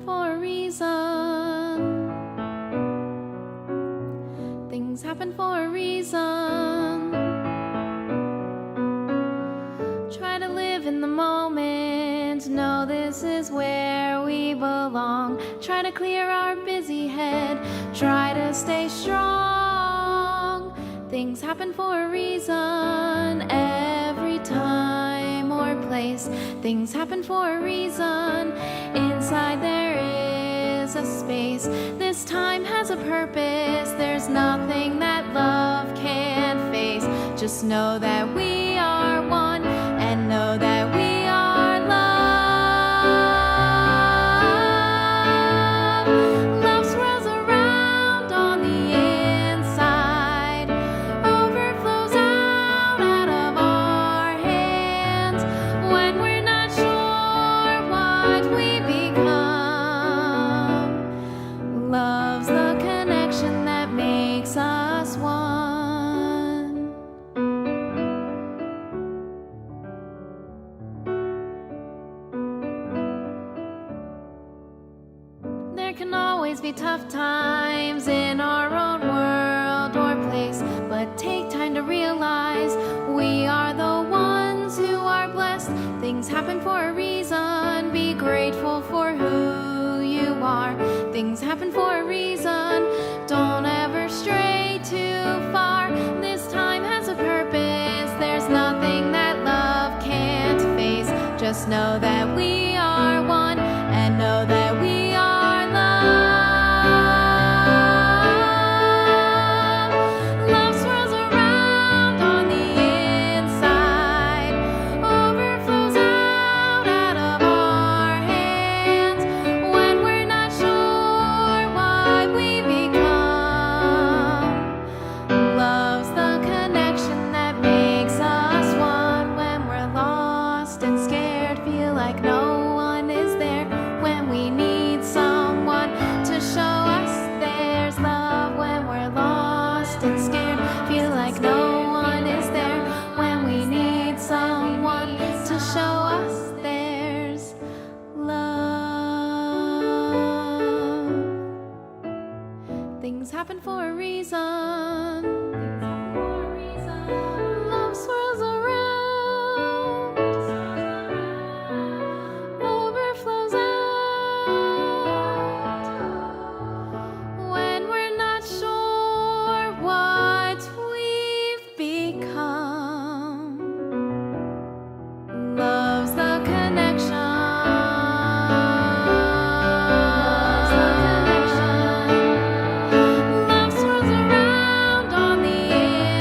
for a reason. Things happen for a reason. Try to live in the moment, know this is where we belong. Try to clear our busy head, try to stay strong. Things happen for a reason, every time or place. Things happen for a reason, inside there is a space. This time has a purpose, there's nothing that love can't face. Just know that we are one, and know that we are love. Love swirls around on the inside, overflows out of our hands. When we're not sure what we become, love's the connection that makes us one. There can always be tough times in our own world or place, but take time to realize we are the ones who are blessed. Things happen for a reason, be grateful for who you are. Things happen for a reason, don't ever stray too far. This time has a purpose, there's nothing that love can't face. Just know that we are one, and know that we are love. Love swirls around on the inside, overflows out of our hands. When we're not sure what we become, love's the connection that makes us one. When we're lost and scared, feel like no one is there. When we need someone to show us there's love. When we're lost and scared, feel like no one is there. When we need someone to show us there's love. Things happen for a reason. Love swirls around, overflows out. When we're not sure what we've become, love's the connection. Love swirls around on the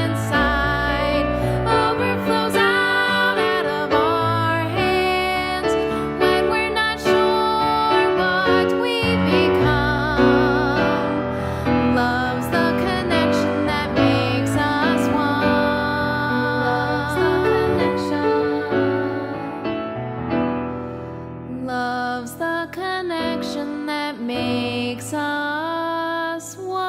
inside, overflows out of our hands. When we're not sure what we become, love's the connection that makes us one. Love's the connection that makes us one.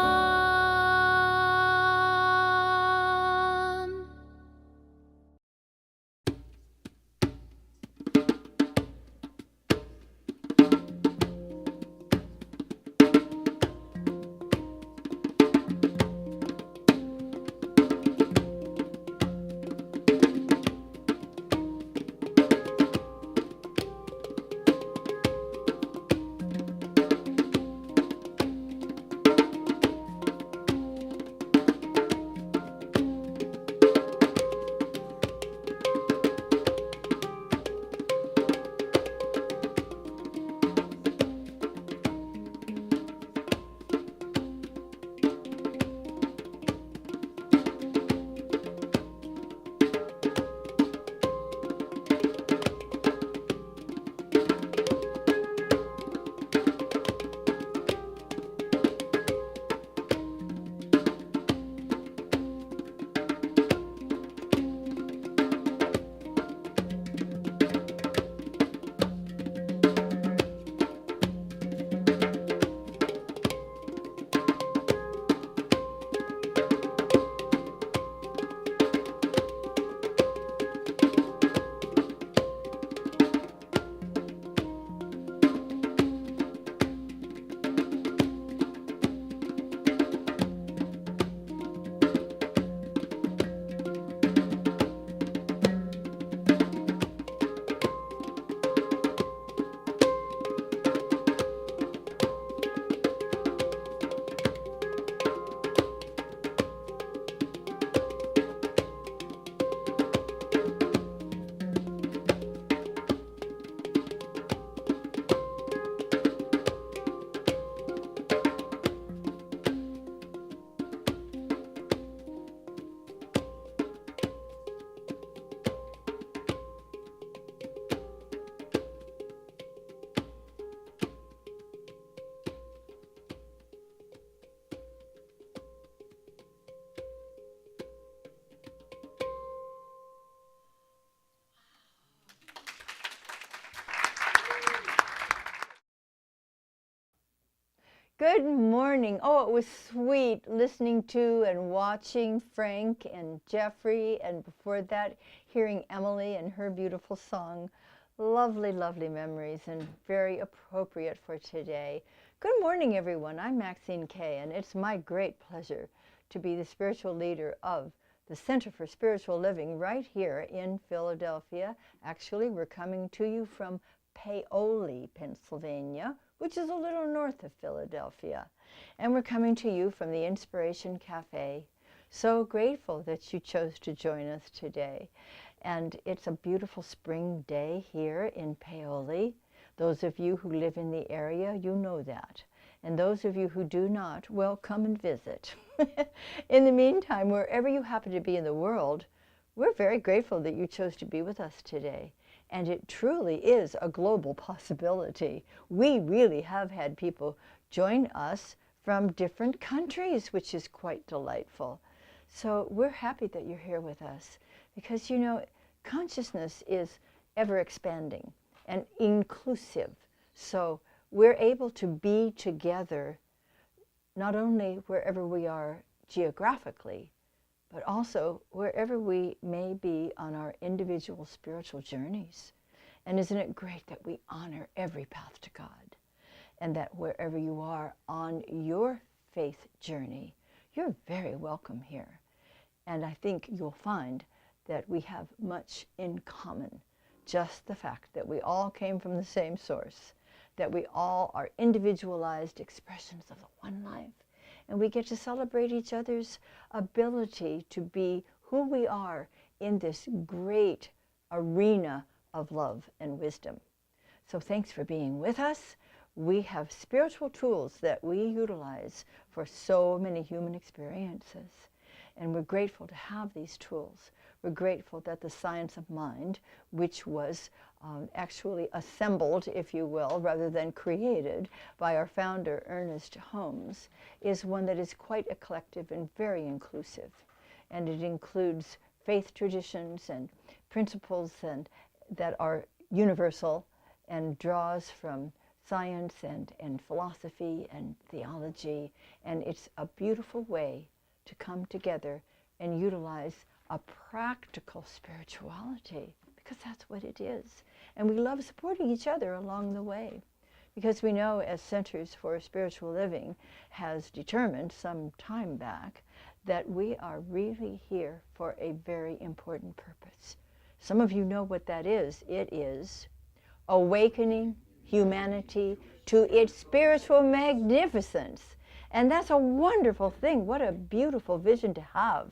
Good morning. Oh, it was sweet listening to and watching Frank and Jeffrey, and before that, hearing Emily and her beautiful song. Lovely, lovely memories and very appropriate for today. Good morning, everyone. I'm Maxine Kaye, and it's my great pleasure to be the spiritual leader of the Center for Spiritual Living right here in Philadelphia. Actually, we're coming to you from Paoli, Pennsylvania, which is a little north of Philadelphia. And we're coming to you from the Inspiration Cafe. So grateful that you chose to join us today. And it's a beautiful spring day here in Paoli. Those of you who live in the area, you know that. And those of you who do not, well, come and visit. In the meantime, wherever you happen to be in the world, we're very grateful that you chose to be with us today. And it truly is a global possibility. We really have had people join us from different countries, which is quite delightful. So we're happy that you're here with us because, you know, consciousness is ever expanding and inclusive. So we're able to be together not only wherever we are geographically, but also wherever we may be on our individual spiritual journeys. And isn't it great that we honor every path to God, and that wherever you are on your faith journey, you're very welcome here. And I think you'll find that we have much in common. Just the fact that we all came from the same source, that we all are individualized expressions of the one life, and we get to celebrate each other's ability to be who we are in this great arena of love and wisdom. So thanks for being with us. We have spiritual tools that we utilize for so many human experiences. And we're grateful to have these tools. We're grateful that the science of mind, which was actually assembled, if you will, rather than created by our founder, Ernest Holmes, is one that is quite eclectic and very inclusive. And it includes faith traditions and principles that are universal and draws from science and philosophy and theology. And it's a beautiful way to come together and utilize a practical spirituality, because that's what it is. And we love supporting each other along the way, because we know, as Centers for Spiritual Living has determined some time back, that we are really here for a very important purpose. Some of you know what that is. It is awakening humanity to its spiritual magnificence. And that's a wonderful thing. What a beautiful vision to have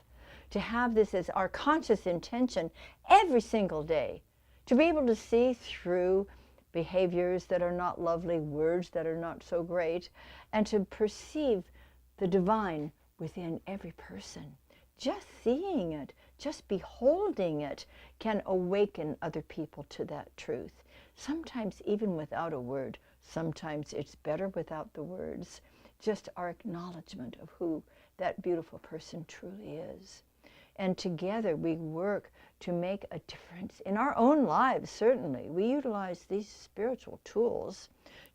this as our conscious intention every single day, to be able to see through behaviors that are not lovely, words that are not so great, and to perceive the divine within every person. Just seeing it, just beholding it, can awaken other people to that truth. Sometimes even without a word. Sometimes it's better without the words. Just our acknowledgement of who that beautiful person truly is. And together we work to make a difference in our own lives, certainly. We utilize these spiritual tools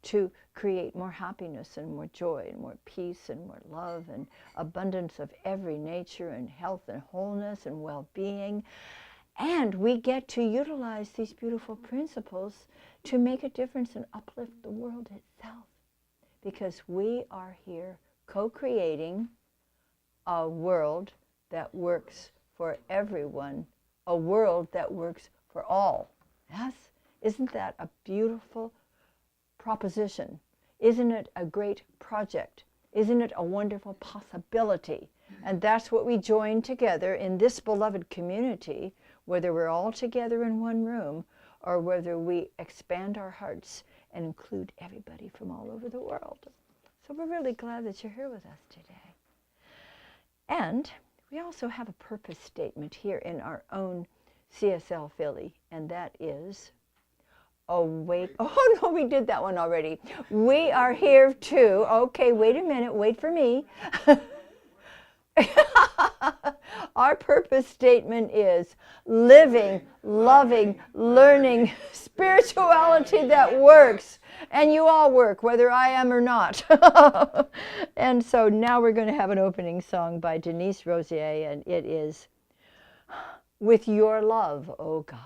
to create more happiness and more joy and more peace and more love and abundance of every nature and health and wholeness and well-being. And we get to utilize these beautiful principles to make a difference and uplift the world itself, because we are here co-creating a world that works for everyone, a world that works for all. Yes? Isn't that a beautiful proposition? Isn't it a great project? Isn't it a wonderful possibility? And that's what we join together in this beloved community, whether we're all together in one room or whether we expand our hearts and include everybody from all over the world. So we're really glad that you're here with us today. And we also have a purpose statement here in our own CSL Philly, and that is awake. Oh no, we did that one already. We are here too. Okay, wait a minute, wait for me. Our purpose statement is living, loving, learning spirituality that works. And you all work, whether I am or not. And so now we're going to have an opening song by Denise Rosier, and it is With Your Love, Oh God.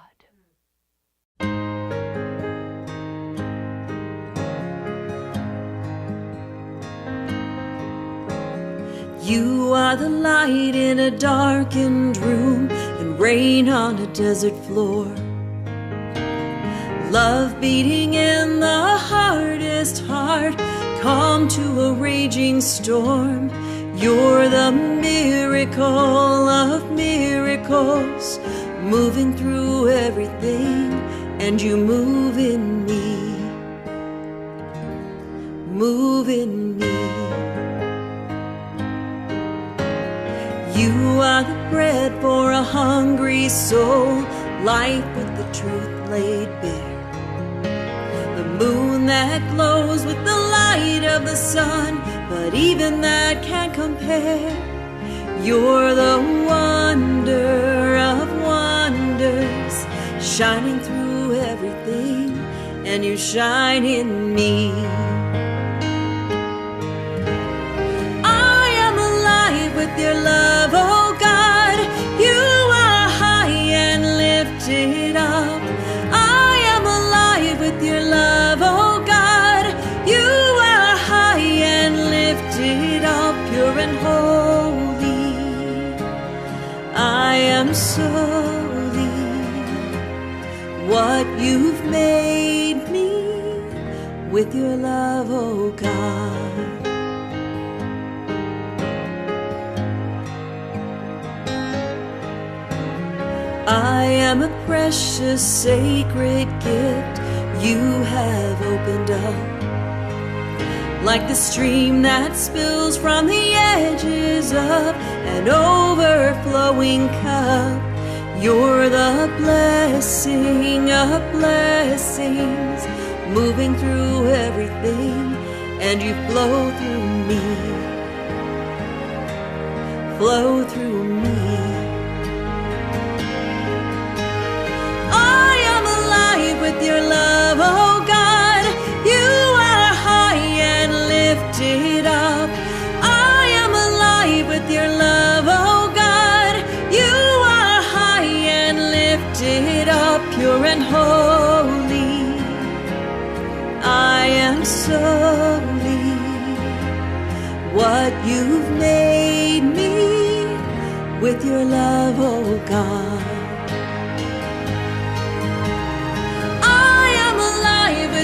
You are the light in a darkened room and rain on a desert floor. Love beating in the hardest heart, calm to a raging storm. You're the miracle of miracles, moving through everything, and you move in me, move in me. You are the bread for a hungry soul, light with the truth laid bare. The moon that glows with the light of the sun, but even that can't compare. You're the wonder of wonders, shining through everything, and you shine in me. I am alive with your love, oh God. You are high and lifted up. I am alive with your love, oh God. You are high and lifted up, pure and holy. I am solely what you've made me with your love, oh God. I am a precious, sacred gift you have opened up, like the stream that spills from the edges of an overflowing cup. You're the blessing of blessings, moving through everything, and you flow through me, flow through me. With your love, oh God, you are high and lifted up. I am alive with your love, oh God, you are high and lifted up, pure and holy. I am solely what you've made me with your love, oh God.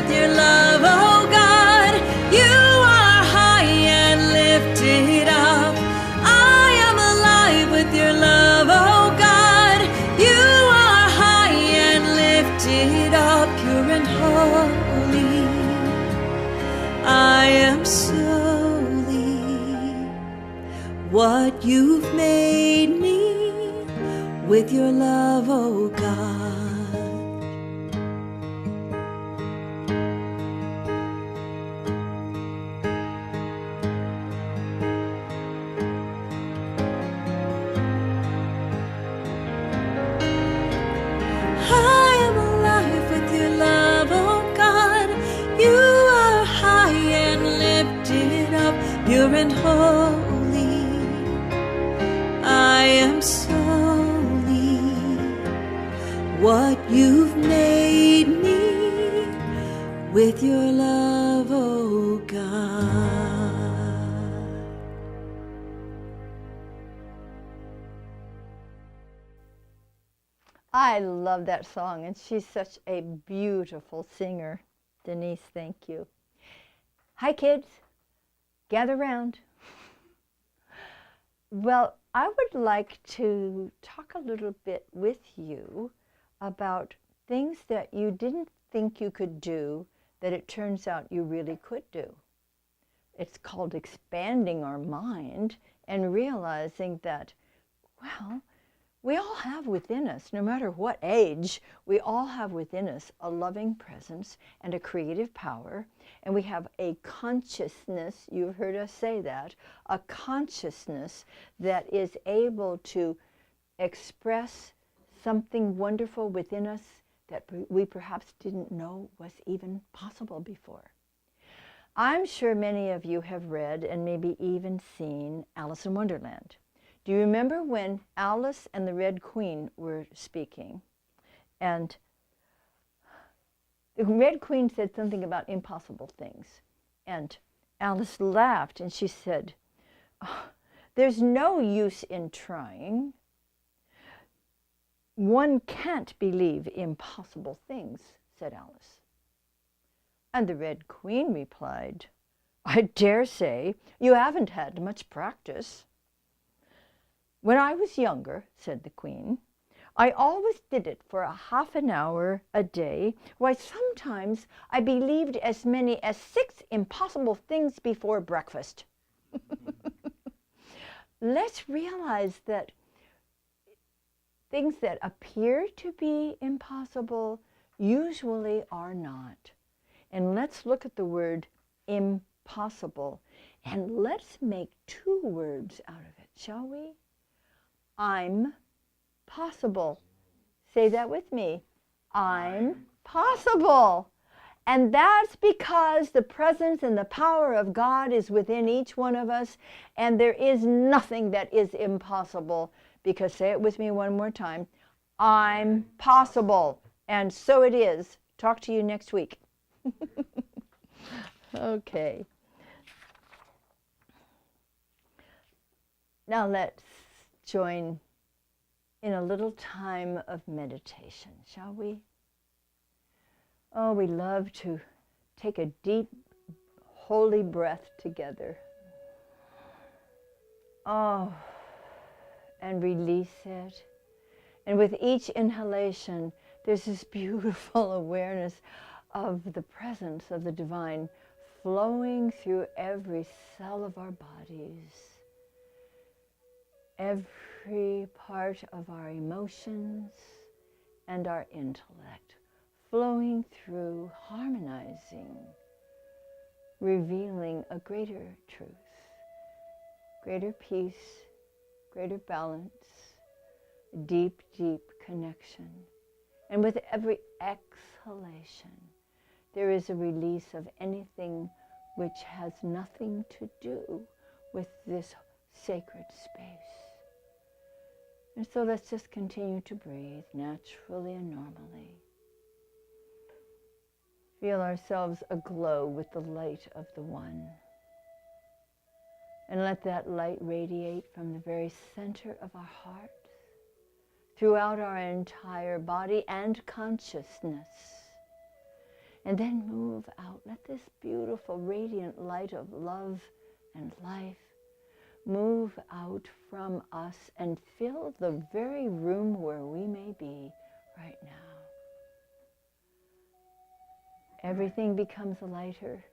Your love, oh God, you are high and lifted up. I am alive with your love, oh God, you are high and lifted up, pure and holy. I am solely what you've made me with your love, oh God. Pure and holy, I am solely what you've made me with your love, oh God. I love that song, and she's such a beautiful singer. Denise, thank you. Hi, kids. Gather round. Well, I would like to talk a little bit with you about things that you didn't think you could do that it turns out you really could do. It's called expanding our mind and realizing that, well, we all have within us, no matter what age, we all have within us a loving presence and a creative power, and we have a consciousness, you've heard us say that, a consciousness that is able to express something wonderful within us that we perhaps didn't know was even possible before. I'm sure many of you have read and maybe even seen Alice in Wonderland. Do you remember when Alice and the Red Queen were speaking? And the Red Queen said something about impossible things. And Alice laughed and she said, "Oh, there's no use in trying. One can't believe impossible things," said Alice. And the Red Queen replied, "I dare say you haven't had much practice." "When I was younger," said the Queen, "I always did it for a half an hour a day. Why, sometimes I believed as many as 6 impossible things before breakfast." Let's realize that things that appear to be impossible usually are not. And let's look at the word impossible, and let's make 2 words out of it, shall we? I'm possible. Say that with me. I'm possible. And that's because the presence and the power of God is within each one of us, and there is nothing that is impossible, because, say it with me one more time, I'm possible. And so it is. Talk to you next week. Okay. Now let's join in a little time of meditation, shall we? Oh, we love to take a deep, holy breath together. Oh, and release it. And with each inhalation, there's this beautiful awareness of the presence of the divine flowing through every cell of our bodies, every part of our emotions and our intellect, flowing through, harmonizing, revealing a greater truth, greater peace, greater balance, deep, deep connection. And with every exhalation, there is a release of anything which has nothing to do with this sacred space. And so let's just continue to breathe naturally and normally. Feel ourselves aglow with the light of the One. And let that light radiate from the very center of our heart, throughout our entire body and consciousness. And then move out. Let this beautiful, radiant light of love and life move out from us and fill the very room where we may be right now. Everything becomes lighter.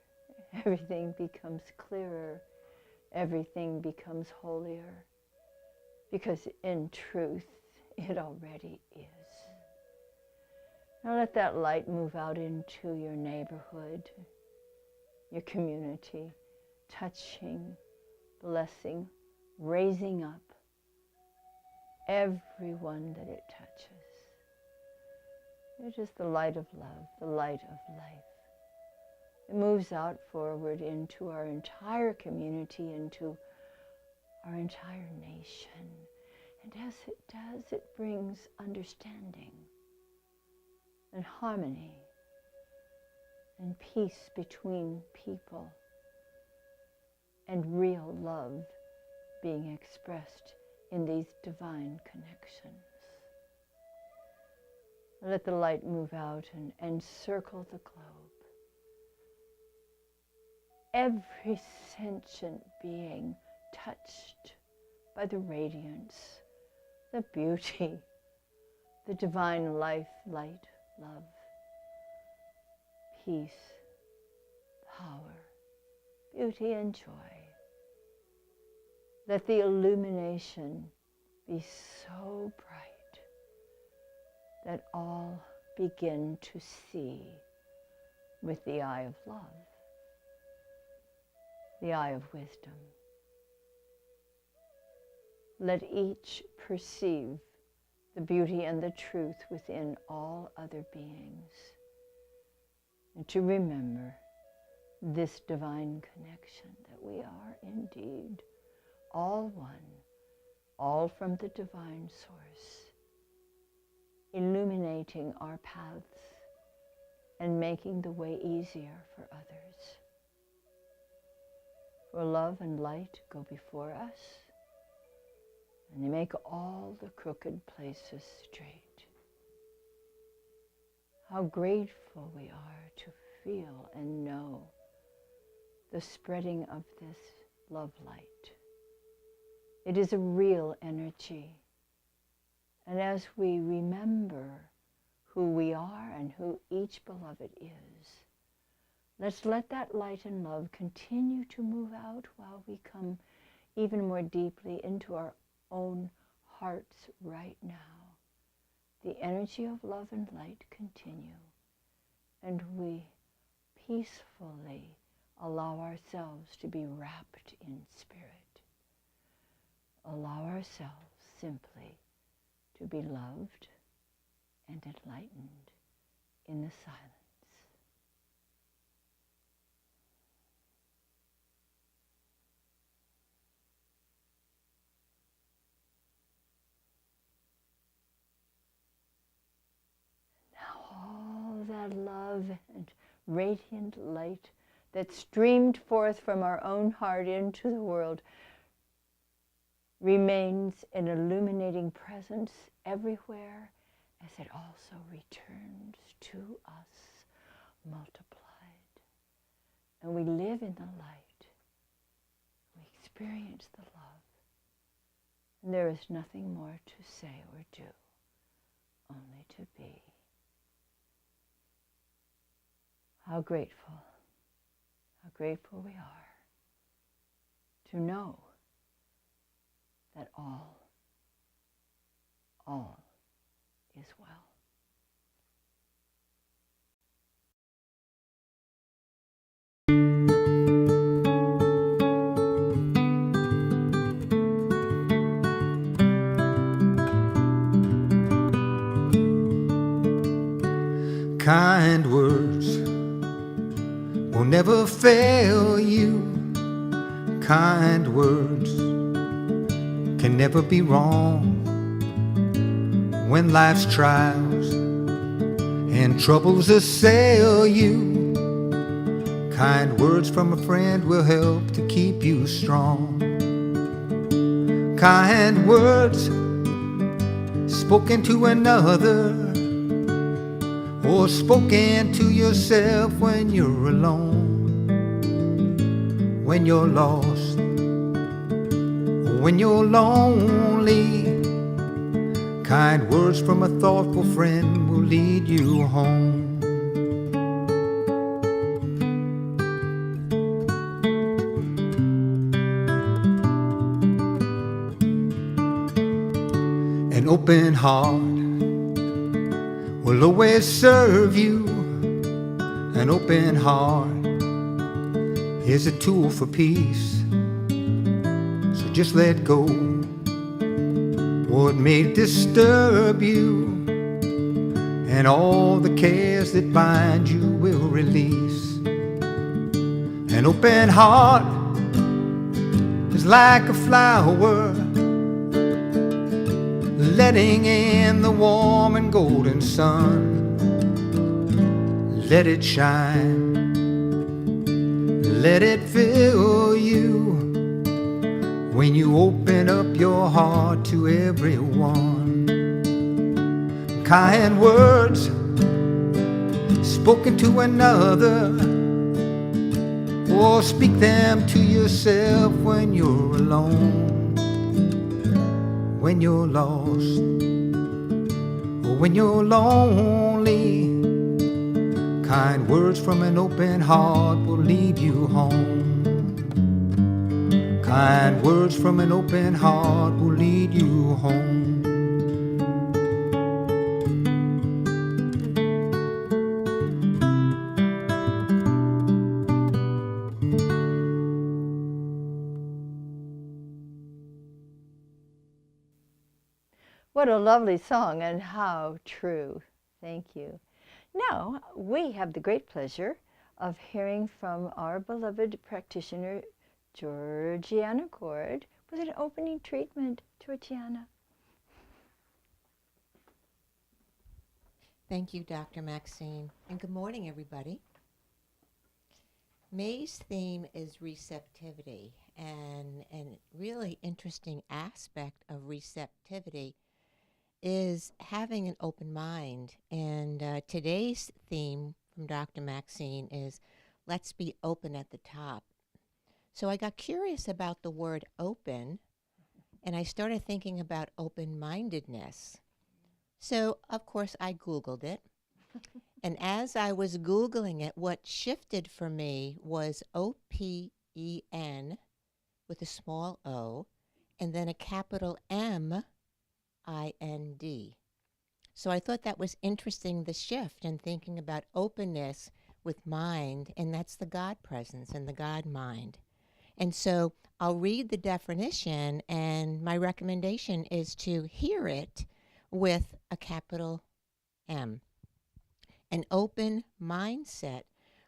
Everything becomes clearer. Everything becomes holier. Because in truth, it already is. Now let that light move out into your neighborhood, your community, touching, blessing, raising up everyone that it touches. It is the light of love, the light of life. It moves out forward into our entire community, into our entire nation. And as it does, it brings understanding and harmony and peace between people, and real love being expressed in these divine connections. Let the light move out and encircle the globe. Every sentient being touched by the radiance, the beauty, the divine life, light, love, peace, power, beauty, and joy. Let the illumination be so bright that all begin to see with the eye of love, the eye of wisdom. Let each perceive the beauty and the truth within all other beings, and to remember this divine connection, that we are indeed all one, all from the divine source, illuminating our paths and making the way easier for others. For love and light go before us, and they make all the crooked places straight. How grateful we are to feel and know the spreading of this love light. It is a real energy. And as we remember who we are and who each beloved is, let's let that light and love continue to move out while we come even more deeply into our own hearts right now. The energy of love and light continue, and we peacefully allow ourselves to be wrapped in spirit. Allow ourselves simply to be loved and enlightened in the silence. All that love and radiant light that streamed forth from our own heart into the world remains an illuminating presence everywhere, as it also returns to us multiplied. And we live in the light. We experience the love. And there is nothing more to say or do, only to be. How grateful we are to know that all is well. Kind words will never fail you. Kind words can never be wrong. When life's trials and troubles assail you, kind words from a friend will help to keep you strong. Kind words spoken to another, or spoken to yourself when you're alone, when you're lost, or when you're lonely. Kind words from a thoughtful friend will lead you home. An open heart will always serve you. An open heart is a tool for peace. So just let go what may disturb you, and all the cares that bind you will release. An open heart is like a flower, letting in the warm and golden sun. Let it shine, let it fill you, when you open up your heart to everyone. Kind words spoken to another, or speak them to yourself when you're alone, when you're lost, or when you're lonely. Kind words from an open heart will lead you home. Kind words from an open heart will lead you home. What a lovely song, and how true. Thank you. Now, we have the great pleasure of hearing from our beloved practitioner, Georgiana Cord, with an opening treatment. Georgiana. Thank you, Dr. Maxine, and good morning, everybody. May's theme is receptivity, and a really interesting aspect of receptivity is having an open mind. And today's theme from Dr. Maxine is let's be open at the top. So I got curious about the word open, and I started thinking about open-mindedness. So, of course, I Googled it. And as I was Googling it, what shifted for me was O-P-E-N with a small O, and then a capital M-I-N-D. So I thought that was interesting, the shift, and thinking about openness with mind, and that's the God presence and the God mind. And so I'll read the definition, and my recommendation is to hear it with a capital M. An open mindset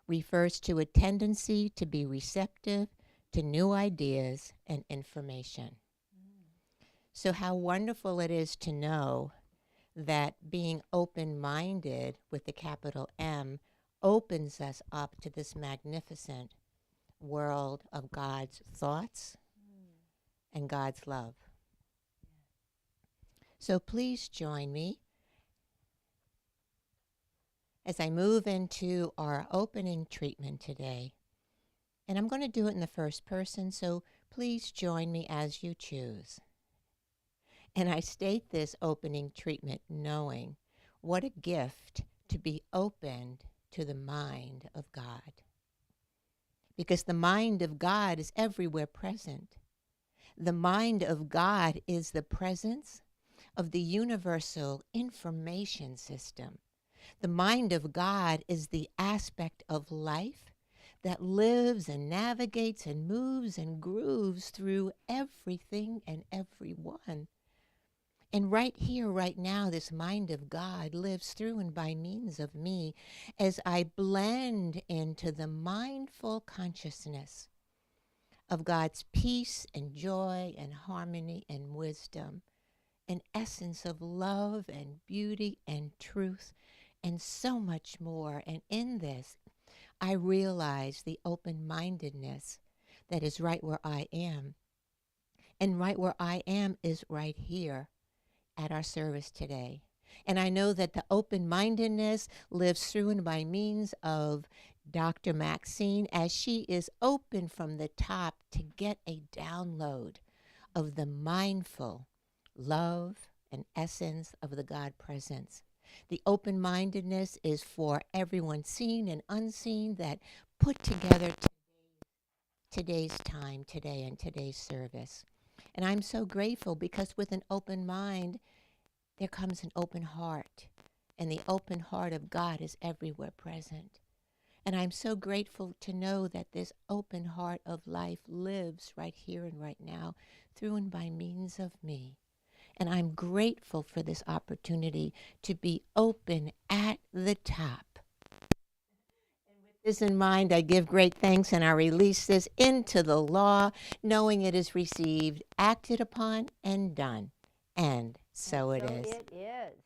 refers to a tendency to be receptive to new ideas and information. So how wonderful it is to know that being open-minded with the capital M opens us up to this magnificent world of God's thoughts and God's love. So please join me as I move into our opening treatment today. And I'm going to do it in the first person, so please join me as you choose. And I state this opening treatment knowing what a gift to be opened to the mind of God. Because the mind of God is everywhere present. The mind of God is the presence of the universal information system. The mind of God is the aspect of life that lives and navigates and moves and grooves through everything and everyone. And right here, right now, this mind of God lives through and by means of me as I blend into the mindful consciousness of God's peace and joy and harmony and wisdom, an essence of love and beauty and truth and so much more. And in this, I realize the open-mindedness that is right where I am. And right where I am is right here at our service today. And I know that the open-mindedness lives through and by means of Dr. Maxine as she is open from the top to get a download of the mindful love and essence of the God presence. The open-mindedness is for everyone seen and unseen that put together today's time, today, and today's service. And I'm so grateful because with an open mind, there comes an open heart. And the open heart of God is everywhere present. And I'm so grateful to know that this open heart of life lives right here and right now through and by means of me. And I'm grateful for this opportunity to be open at the top. And with this in mind, I give great thanks and I release this into the law, knowing it is received, acted upon, and done. And so it is. It is.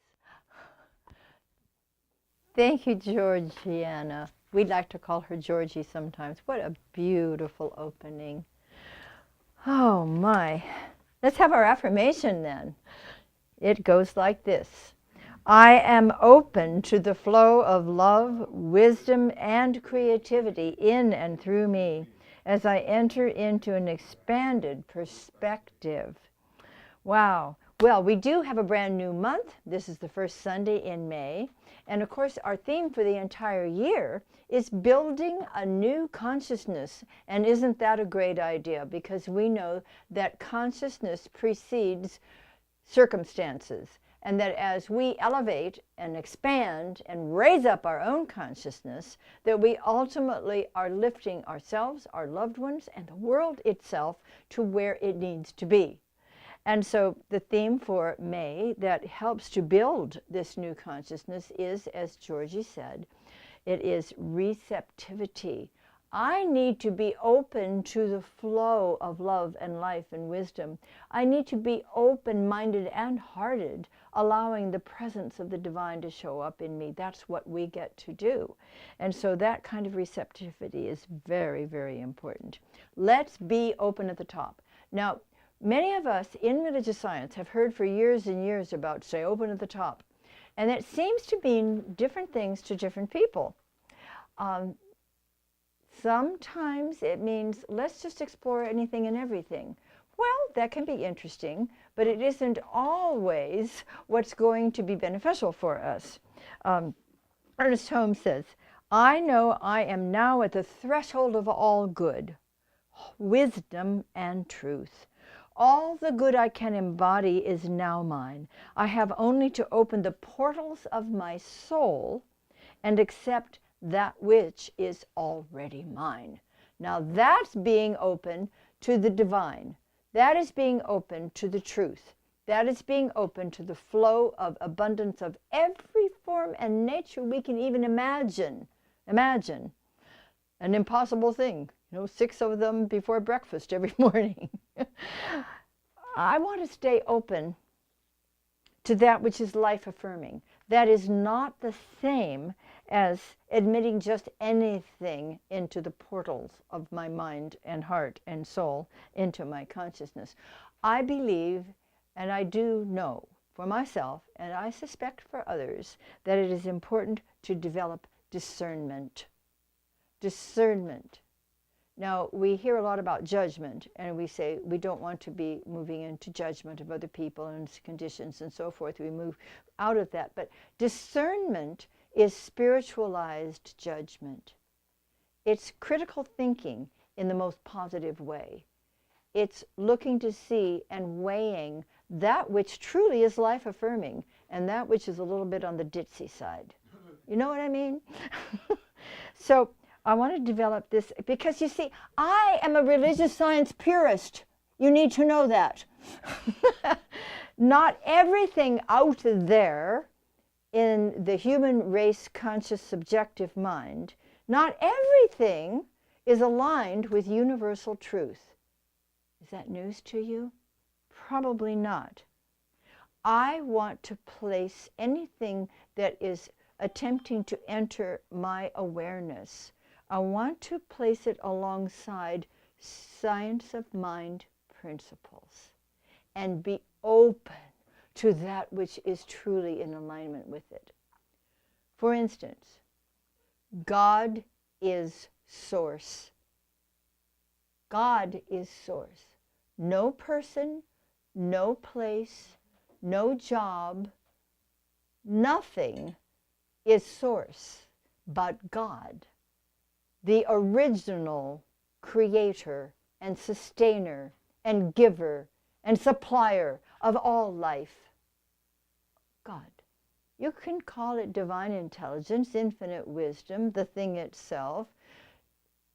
Thank you, Georgiana. We'd like to call her Georgie sometimes. What a beautiful opening. Oh, my. Let's have our affirmation then. It goes like this. I am open to the flow of love, wisdom, and creativity in and through me as I enter into an expanded perspective. Wow. Well, we do have a brand new month. This is the first Sunday in May. And of course, our theme for the entire year is building a new consciousness. And isn't that a great idea? Because we know that consciousness precedes circumstances. And that as we elevate and expand and raise up our own consciousness, that we ultimately are lifting ourselves, our loved ones, and the world itself to where it needs to be. And so the theme for May that helps to build this new consciousness is, as Georgie said, it is receptivity. I need to be open to the flow of love and life and wisdom. I need to be open-minded and hearted, allowing the presence of the divine to show up in me. That's what we get to do. And so that kind of receptivity is very, very important. Let's be open at the top. Now, many of us in religious science have heard for years and years about stay open at the top. And it seems to mean different things to different people. Sometimes it means let's just explore anything and everything. Well, that can be interesting, but it isn't always what's going to be beneficial for us. Ernest Holmes says, I know I am now at the threshold of all good, wisdom and truth. All the good I can embody is now mine. I have only to open the portals of my soul and accept that which is already mine. Now that's being open to the divine. That is being open to the truth. That is being open to the flow of abundance of every form and nature we can even imagine. Imagine an impossible thing, 6 of them before breakfast every morning. I want to stay open to that which is life affirming. That is not the same as admitting just anything into the portals of my mind and heart and soul, into my consciousness. I believe, and I do know for myself, and I suspect for others, that it is important to develop discernment. Discernment. Now, we hear a lot about judgment, and we say we don't want to be moving into judgment of other people and conditions and so forth. We move out of that. But discernment is spiritualized judgment. It's critical thinking in the most positive way. It's looking to see and weighing that which truly is life-affirming and that which is a little bit on the ditzy side. You know what I mean? So I want to develop this because, you see, I am a religious science purist. You need to know that. Not everything out there in the human race conscious subjective mind, not everything is aligned with universal truth. Is that news to you? Probably not. I want to place anything that is attempting to enter my awareness. I want to place it alongside science of mind principles and be open to that which is truly in alignment with it. For instance, God is source. God is source. No person, no place, no job, nothing is source but God, the original creator and sustainer and giver and supplier of all life. God. You can call it divine intelligence, infinite wisdom, the thing itself,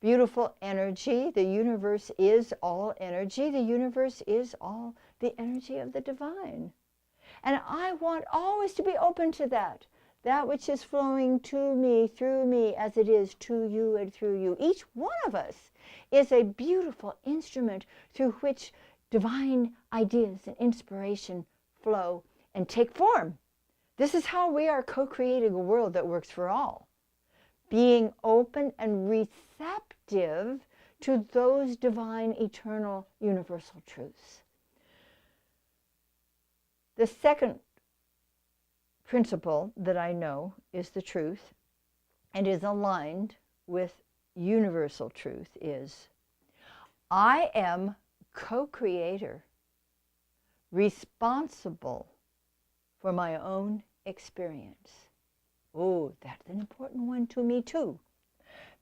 beautiful energy. The universe is all energy. The universe is all the energy of the divine. And I want always to be open to that which is flowing to me, through me, as it is to you and through you. Each one of us is a beautiful instrument through which divine ideas and inspiration flow and take form. This is how we are co-creating a world that works for all. Being open and receptive to those divine, eternal, universal truths. The second principle that I know is the truth and is aligned with universal truth is, I am co-creator, responsible for my own experience. Oh, that's an important one to me too,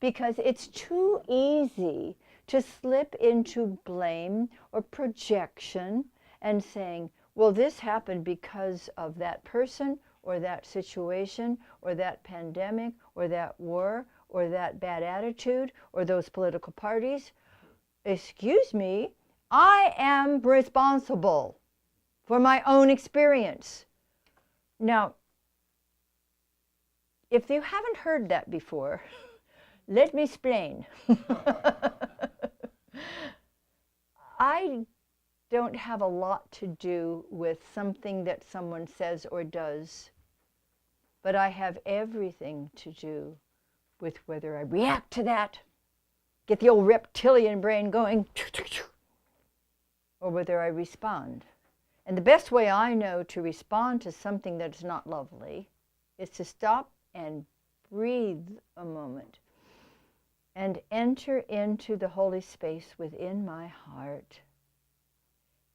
because it's too easy to slip into blame or projection and saying, well, this happened because of that person or that situation or that pandemic or that war or that bad attitude or those political parties. Excuse me, I am responsible. for my own experience. Now, if you haven't heard that before, let me explain. I don't have a lot to do with something that someone says or does, but I have everything to do with whether I react to that, get the old reptilian brain going, or whether I respond. And the best way I know to respond to something that's not lovely is to stop and breathe a moment and enter into the holy space within my heart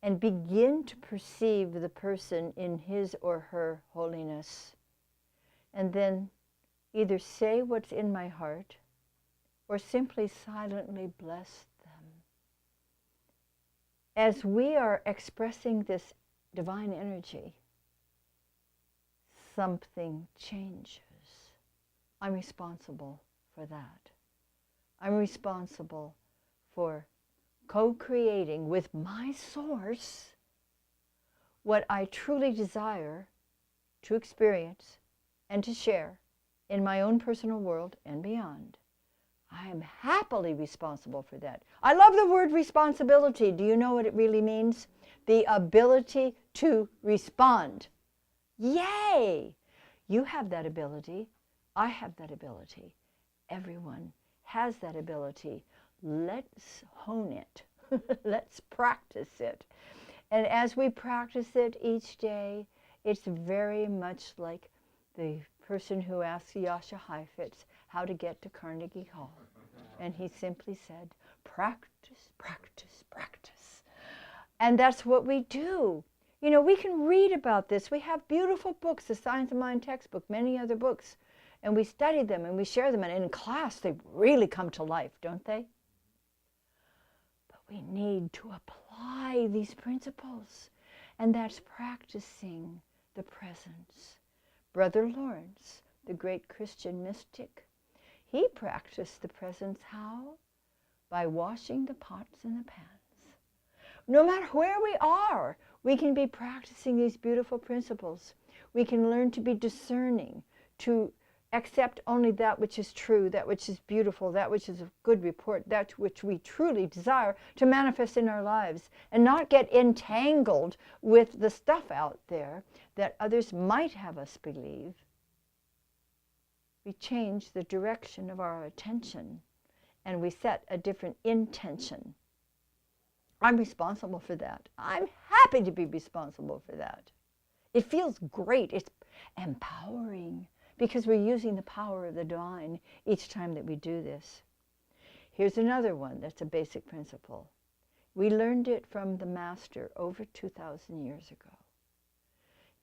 and begin to perceive the person in his or her holiness, and then either say what's in my heart or simply silently bless them. As we are expressing this divine energy, something changes. I'm responsible for that. I'm responsible for co-creating with my source what I truly desire to experience and to share in my own personal world and beyond. I am happily responsible for that. I love the word responsibility. Do you know what it really means? The ability to respond. Yay! You have that ability. I have that ability. Everyone has that ability. Let's hone it. Let's practice it. And as we practice it each day, it's very much like the person who asked Yasha Heifetz how to get to Carnegie Hall. And he simply said, practice, practice, practice. And that's what we do. You know, we can read about this. We have beautiful books, the Science of Mind textbook, many other books. And we study them and we share them. And in class, they really come to life, don't they? But we need to apply these principles. And that's practicing the presence. Brother Lawrence, the great Christian mystic, he practiced the presence how? By washing the pots and the pans. No matter where we are, we can be practicing these beautiful principles. We can learn to be discerning, to accept only that which is true, that which is beautiful, that which is of good report, that which we truly desire to manifest in our lives, and not get entangled with the stuff out there that others might have us believe. We change the direction of our attention and we set a different intention. I'm responsible for that. I'm happy to be responsible for that. It feels great. It's empowering because we're using the power of the divine each time that we do this. Here's another one that's a basic principle. We learned it from the Master over 2,000 years ago.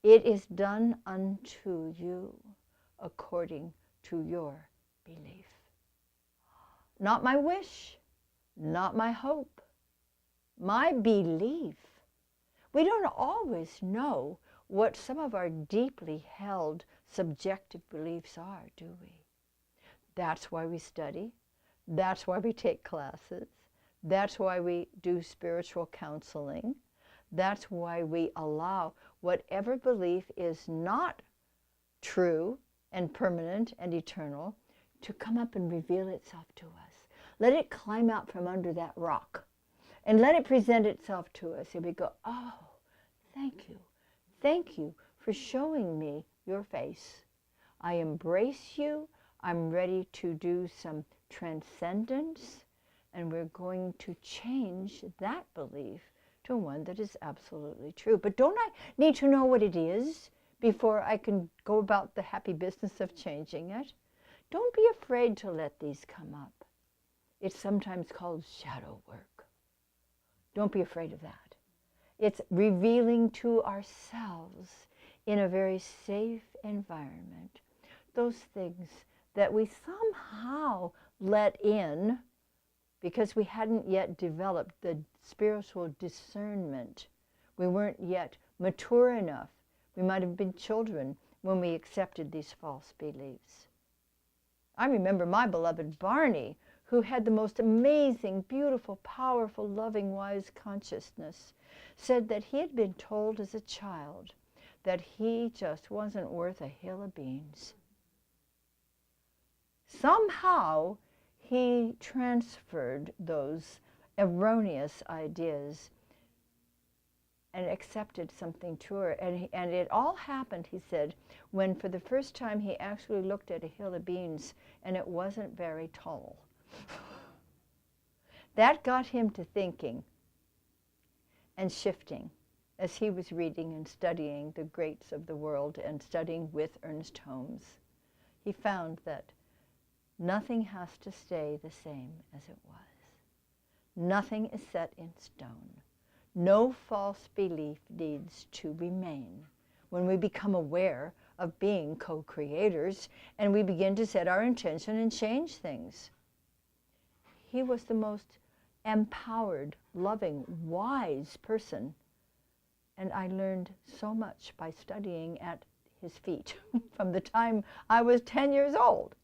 It is done unto you according to your belief. Not my wish, not my hope, my belief. We don't always know what some of our deeply held subjective beliefs are, do we? That's why we study. That's why we take classes. That's why we do spiritual counseling. That's why we allow whatever belief is not true and permanent and eternal to come up and reveal itself to us. Let it climb out from under that rock and let it present itself to us. And we go, oh, thank you. Thank you for showing me your face. I embrace you. I'm ready to do some transcendence, and we're going to change that belief to one that is absolutely true. But don't I need to know what it is before I can go about the happy business of changing it? Don't be afraid to let these come up. It's sometimes called shadow work. Don't be afraid of that. It's revealing to ourselves in a very safe environment those things that we somehow let in because we hadn't yet developed the spiritual discernment. We weren't yet mature enough. We might have been children when we accepted these false beliefs. I remember my beloved Barney, who had the most amazing, beautiful, powerful, loving, wise consciousness, said that he had been told as a child that he just wasn't worth a hill of beans. Somehow he transferred those erroneous ideas and accepted something truer. And it all happened, he said, when for the first time he actually looked at a hill of beans and it wasn't very tall. That got him to thinking and shifting as he was reading and studying the greats of the world and studying with Ernest Holmes. He found that nothing has to stay the same as it was. Nothing is set in stone. No false belief needs to remain. When we become aware of being co-creators and we begin to set our intention and change things. He was the most empowered, loving, wise person. And I learned so much by studying at his feet from the time I was 10 years old.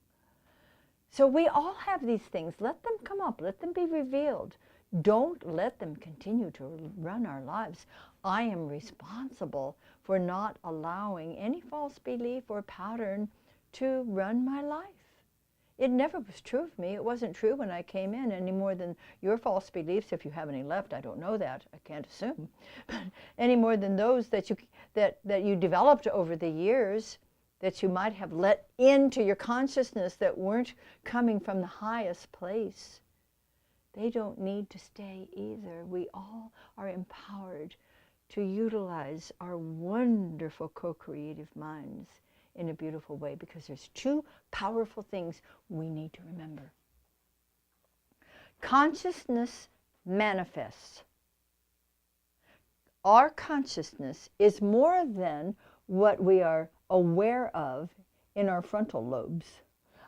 So we all have these things. Let them come up. Let them be revealed. Don't let them continue to run our lives. I am responsible for not allowing any false belief or pattern to run my life. It never was true of me. It wasn't true when I came in any more than your false beliefs, if you have any left. I don't know that. I can't assume. But any more than those that you developed over the years, that you might have let into your consciousness that weren't coming from the highest place. They don't need to stay either. We all are empowered to utilize our wonderful co-creative minds in a beautiful way, because there's two powerful things we need to remember. Consciousness manifests. Our consciousness is more than what we are aware of in our frontal lobes.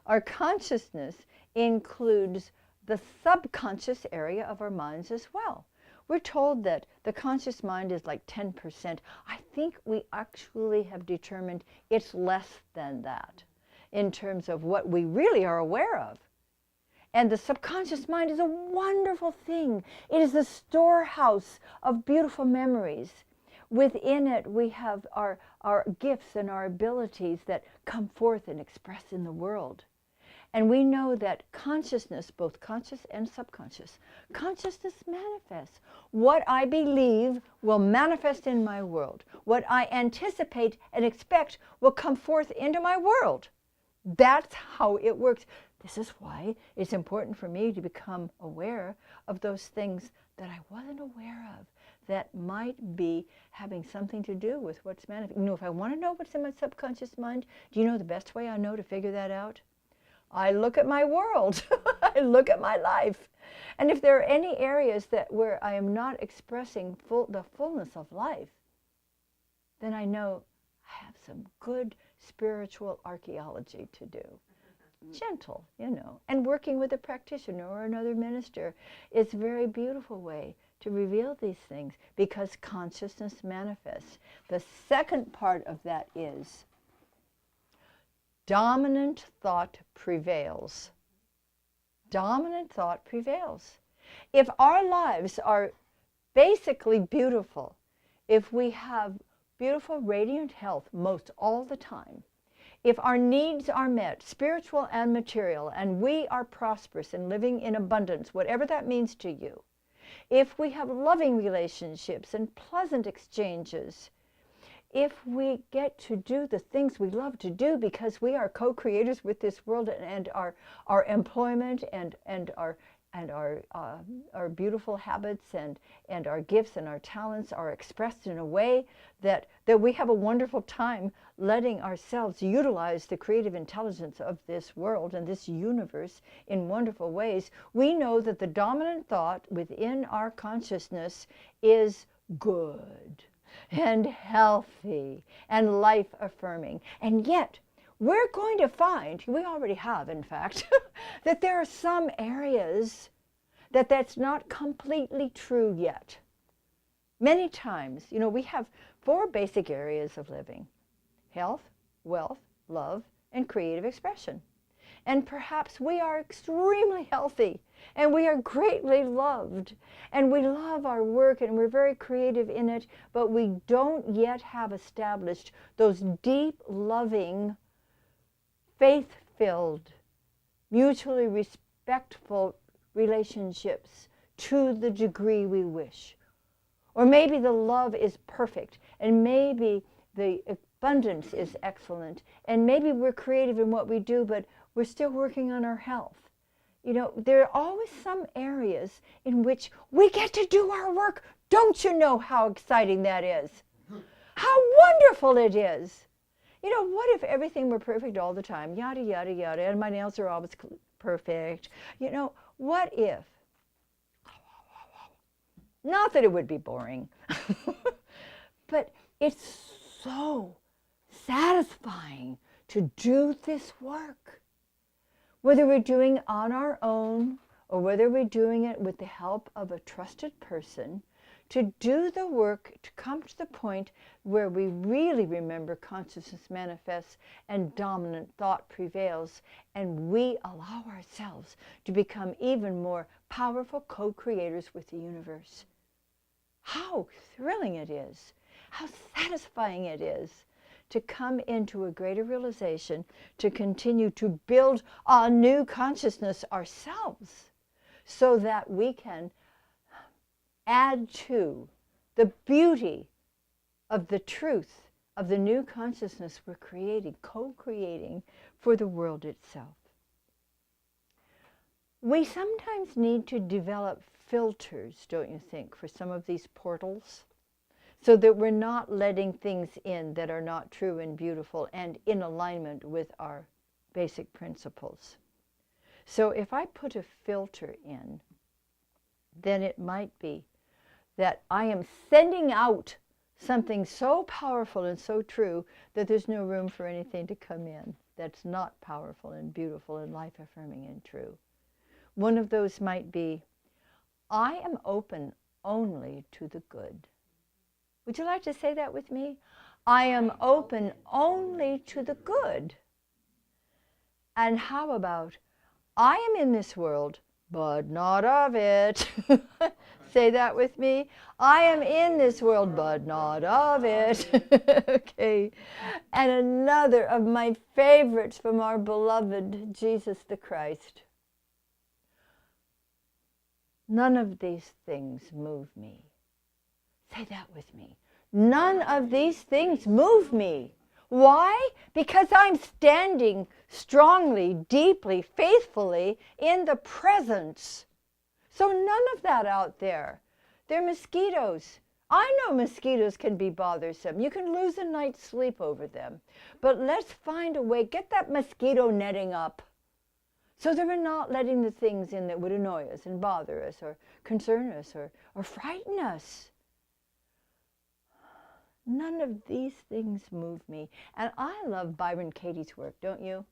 Our consciousness includes the subconscious area of our minds as well. We're told that the conscious mind is like 10%. I think we actually have determined it's less than that in terms of what we really are aware of. And the subconscious mind is a wonderful thing. It is the storehouse of beautiful memories. Within it, we have our gifts and our abilities that come forth and express in the world. And we know that consciousness, both conscious and subconscious, consciousness manifests. What I believe will manifest in my world. What I anticipate and expect will come forth into my world. That's how it works. This is why it's important for me to become aware of those things that I wasn't aware of that might be having something to do with what's manifesting. You know, if I want to know what's in my subconscious mind, do you know the best way I know to figure that out? I look at my world. I look at my life. And if there are any areas where I am not expressing the fullness of life, then I know I have some good spiritual archaeology to do. Gentle, you know. And working with a practitioner or another minister is a very beautiful way to reveal these things, because consciousness manifests. The second part of that is dominant thought prevails. Dominant thought prevails. If our lives are basically beautiful, if we have beautiful, radiant health most all the time, if our needs are met, spiritual and material, and we are prosperous and living in abundance, whatever that means to you, if we have loving relationships and pleasant exchanges, if we get to do the things we love to do because we are co-creators with this world, and our employment and our beautiful habits and our gifts and our talents are expressed in a way that we have a wonderful time letting ourselves utilize the creative intelligence of this world and this universe in wonderful ways, we know that the dominant thought within our consciousness is good and healthy and life-affirming. And yet, we're going to find, we already have in fact, that there are some areas that's not completely true yet. Many times, you know, we have 4 basic areas of living: health, wealth, love, and creative expression. And perhaps we are extremely healthy and we are greatly loved and we love our work and we're very creative in it, but we don't yet have established those deep, loving, faith-filled, mutually respectful relationships to the degree we wish. Or maybe the love is perfect, and maybe the abundance is excellent, and maybe we're creative in what we do, but we're still working on our health. You know, there are always some areas in which we get to do our work. Don't you know how exciting that is? How wonderful it is. You know, what if everything were perfect all the time? Yada, yada, yada, and my nails are always perfect. You know, what if? Not that it would be boring, but it's so satisfying to do this work. Whether we're doing it on our own or whether we're doing it with the help of a trusted person, to do the work, to come to the point where we really remember consciousness manifests and dominant thought prevails, and we allow ourselves to become even more powerful co-creators with the universe. How thrilling it is, how satisfying it is to come into a greater realization, to continue to build a new consciousness ourselves so that we can add to the beauty of the truth of the new consciousness we're creating, co-creating for the world itself. We sometimes need to develop filters, don't you think, for some of these portals, so that we're not letting things in that are not true and beautiful and in alignment with our basic principles. So if I put a filter in, then it might be that I am sending out something so powerful and so true that there's no room for anything to come in that's not powerful and beautiful and life-affirming and true. One of those might be, I am open only to the good. Would you like to say that with me? I am open only to the good. And how about, I am in this world, but not of it. Say that with me. I am in this world, but not of it. Okay. And another of my favorites from our beloved Jesus the Christ. None of these things move me. Say that with me. None of these things move me. Why? Because I'm standing strongly, deeply, faithfully in the presence. So none of that out there. They're mosquitoes. I know mosquitoes can be bothersome. You can lose a night's sleep over them. But let's find a way. Get that mosquito netting up so that we're not letting the things in that would annoy us and bother us or concern us or frighten us. None of these things move me. And I love Byron Katie's work, don't you?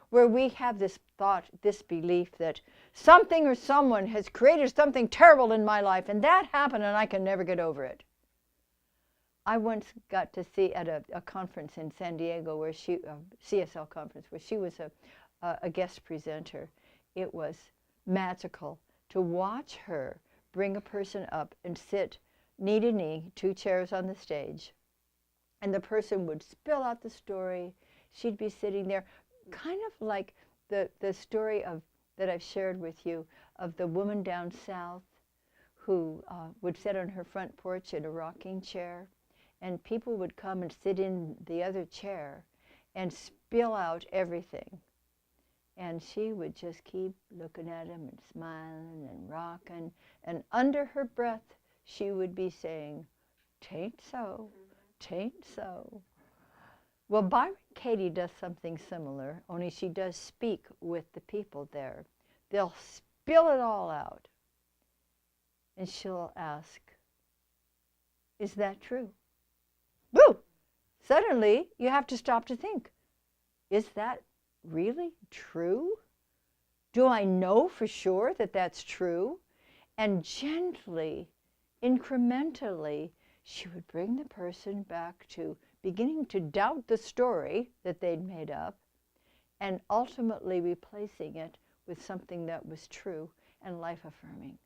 Where we have this thought, this belief that something or someone has created something terrible in my life, and that happened and I can never get over it. I once got to see at a conference in San Diego, where she, CSL conference, where she was a guest presenter. It was magical to watch her bring a person up and sit knee to knee, 2 chairs on the stage, and the person would spill out the story. She'd be sitting there, kind of like the story that I've shared with you of the woman down south who would sit on her front porch in a rocking chair, and people would come and sit in the other chair and spill out everything. And she would just keep looking at him and smiling and rocking, and under her breath she would be saying, "'Tain't so, 'tain't so." Well, Byron Katie does something similar, only she does speak with the people there. They'll spill it all out. And she'll ask, "Is that true?" Woo! Suddenly, you have to stop to think. Is that really true? Do I know for sure that that's true? And gently, incrementally, she would bring the person back to beginning to doubt the story that they'd made up and ultimately replacing it with something that was true and life-affirming.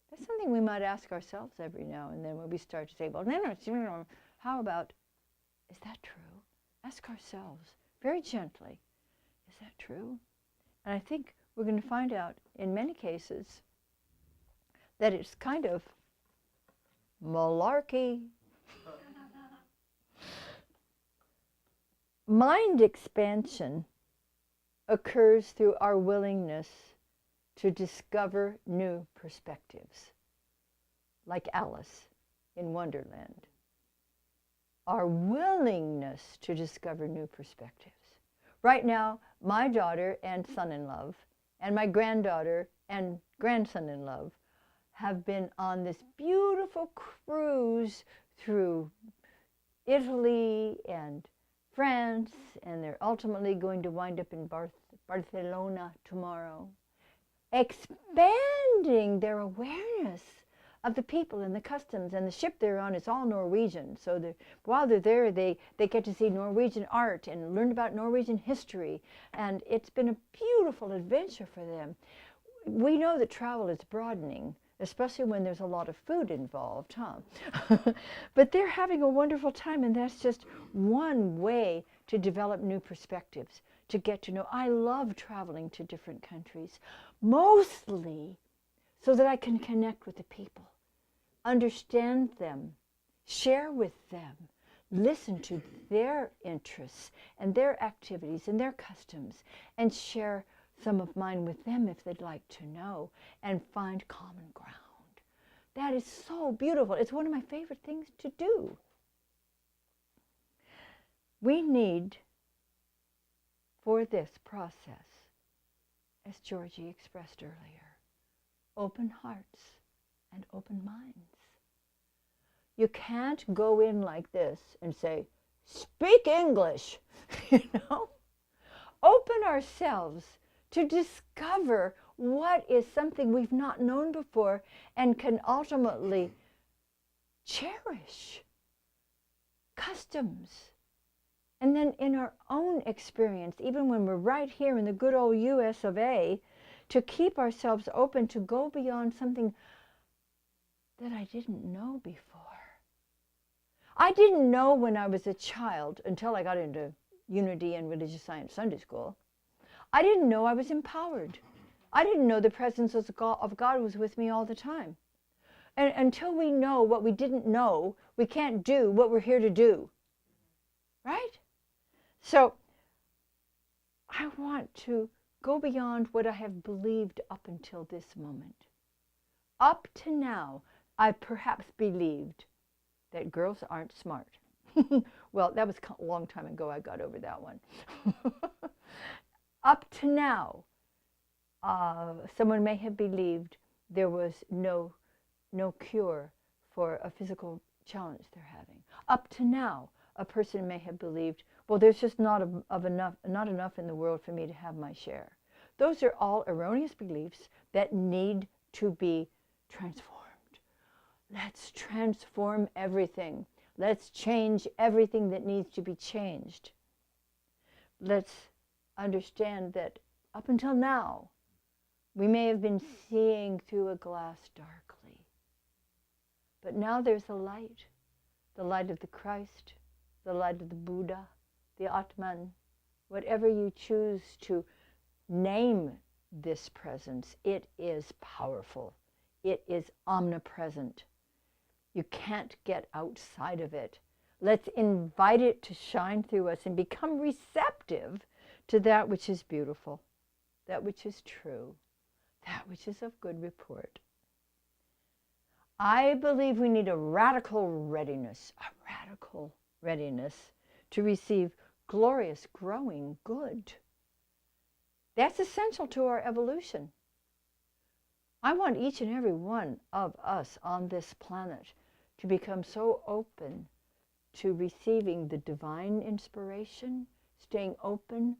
That's something we might ask ourselves every now and then when we start to say, well, no, how about, is that true? Ask ourselves very gently, is that true? And I think we're going to find out in many cases that it's kind of malarkey. Mind expansion occurs through our willingness to discover new perspectives, like Alice in Wonderland. Our willingness to discover new perspectives. Right now, my daughter and son-in-law and my granddaughter and grandson-in-law have been on this beautiful cruise through Italy and France, and they're ultimately going to wind up in Barcelona tomorrow, expanding their awareness of the people and the customs. And the ship they're on is all Norwegian, so while they're there, they get to see Norwegian art and learn about Norwegian history, and it's been a beautiful adventure for them. We know that travel is broadening, especially when there's a lot of food involved, huh? But they're having a wonderful time, and that's just one way to develop new perspectives, to get to know. I love traveling to different countries, mostly so that I can connect with the people, understand them, share with them, listen to their interests and their activities and their customs, and share some of mine with them if they'd like to know, and find common ground. That is so beautiful. It's one of my favorite things to do. We need, for this process, as Georgie expressed earlier, open hearts and open minds. You can't go in like this and say, speak English, you know? Open ourselves to discover what is something we've not known before and can ultimately cherish. Customs. And then in our own experience, even when we're right here in the good old US of A, to keep ourselves open to go beyond something that I didn't know before. I didn't know when I was a child, until I got into Unity and Religious Science Sunday School, I didn't know I was empowered. I didn't know the presence of God was with me all the time. And until we know what we didn't know, we can't do what we're here to do. Right? So I want to go beyond what I have believed up until this moment. Up to now, I perhaps believed that girls aren't smart. Well, that was a long time ago. I got over that one. Up to now, someone may have believed there was no cure for a physical challenge they're having. Up to now, a person may have believed, well, there's just not enough in the world for me to have my share. Those are all erroneous beliefs that need to be transformed. Let's transform everything. Let's change everything that needs to be changed. Let's understand that up until now, we may have been seeing through a glass darkly. But now there's the light of the Christ, the light of the Buddha, the Atman, whatever you choose to name this presence. It is powerful. It is omnipresent. You can't get outside of it. Let's invite it to shine through us and become receptive to that which is beautiful, that which is true, that which is of good report. I believe we need a radical readiness to receive glorious, growing good. That's essential to our evolution. I want each and every one of us on this planet to become so open to receiving the divine inspiration, staying open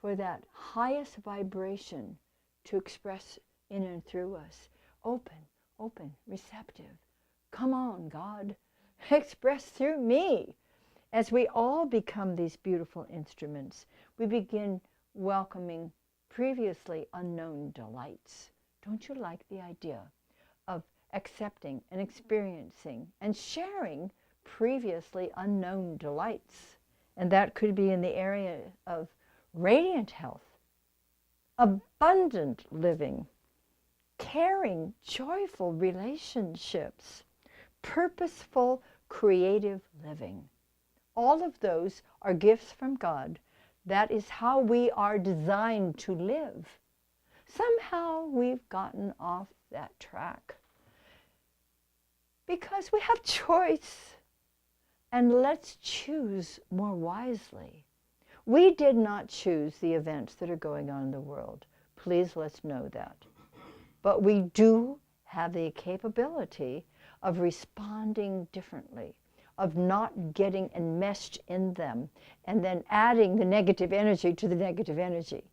for that highest vibration to express in and through us. Open, receptive. Come on, God, express through me. As we all become these beautiful instruments, we begin welcoming previously unknown delights. Don't you like the idea of accepting and experiencing and sharing previously unknown delights? And that could be in the area of radiant health, abundant living, caring, joyful relationships, purposeful, creative living. All of those are gifts from God. That is how we are designed to live. Somehow we've gotten off that track because we have choice. And let's choose more wisely. We did not choose the events that are going on in the world. Please let's know that. But we do have the capability of responding differently, of not getting enmeshed in them and then adding the negative energy to the negative energy.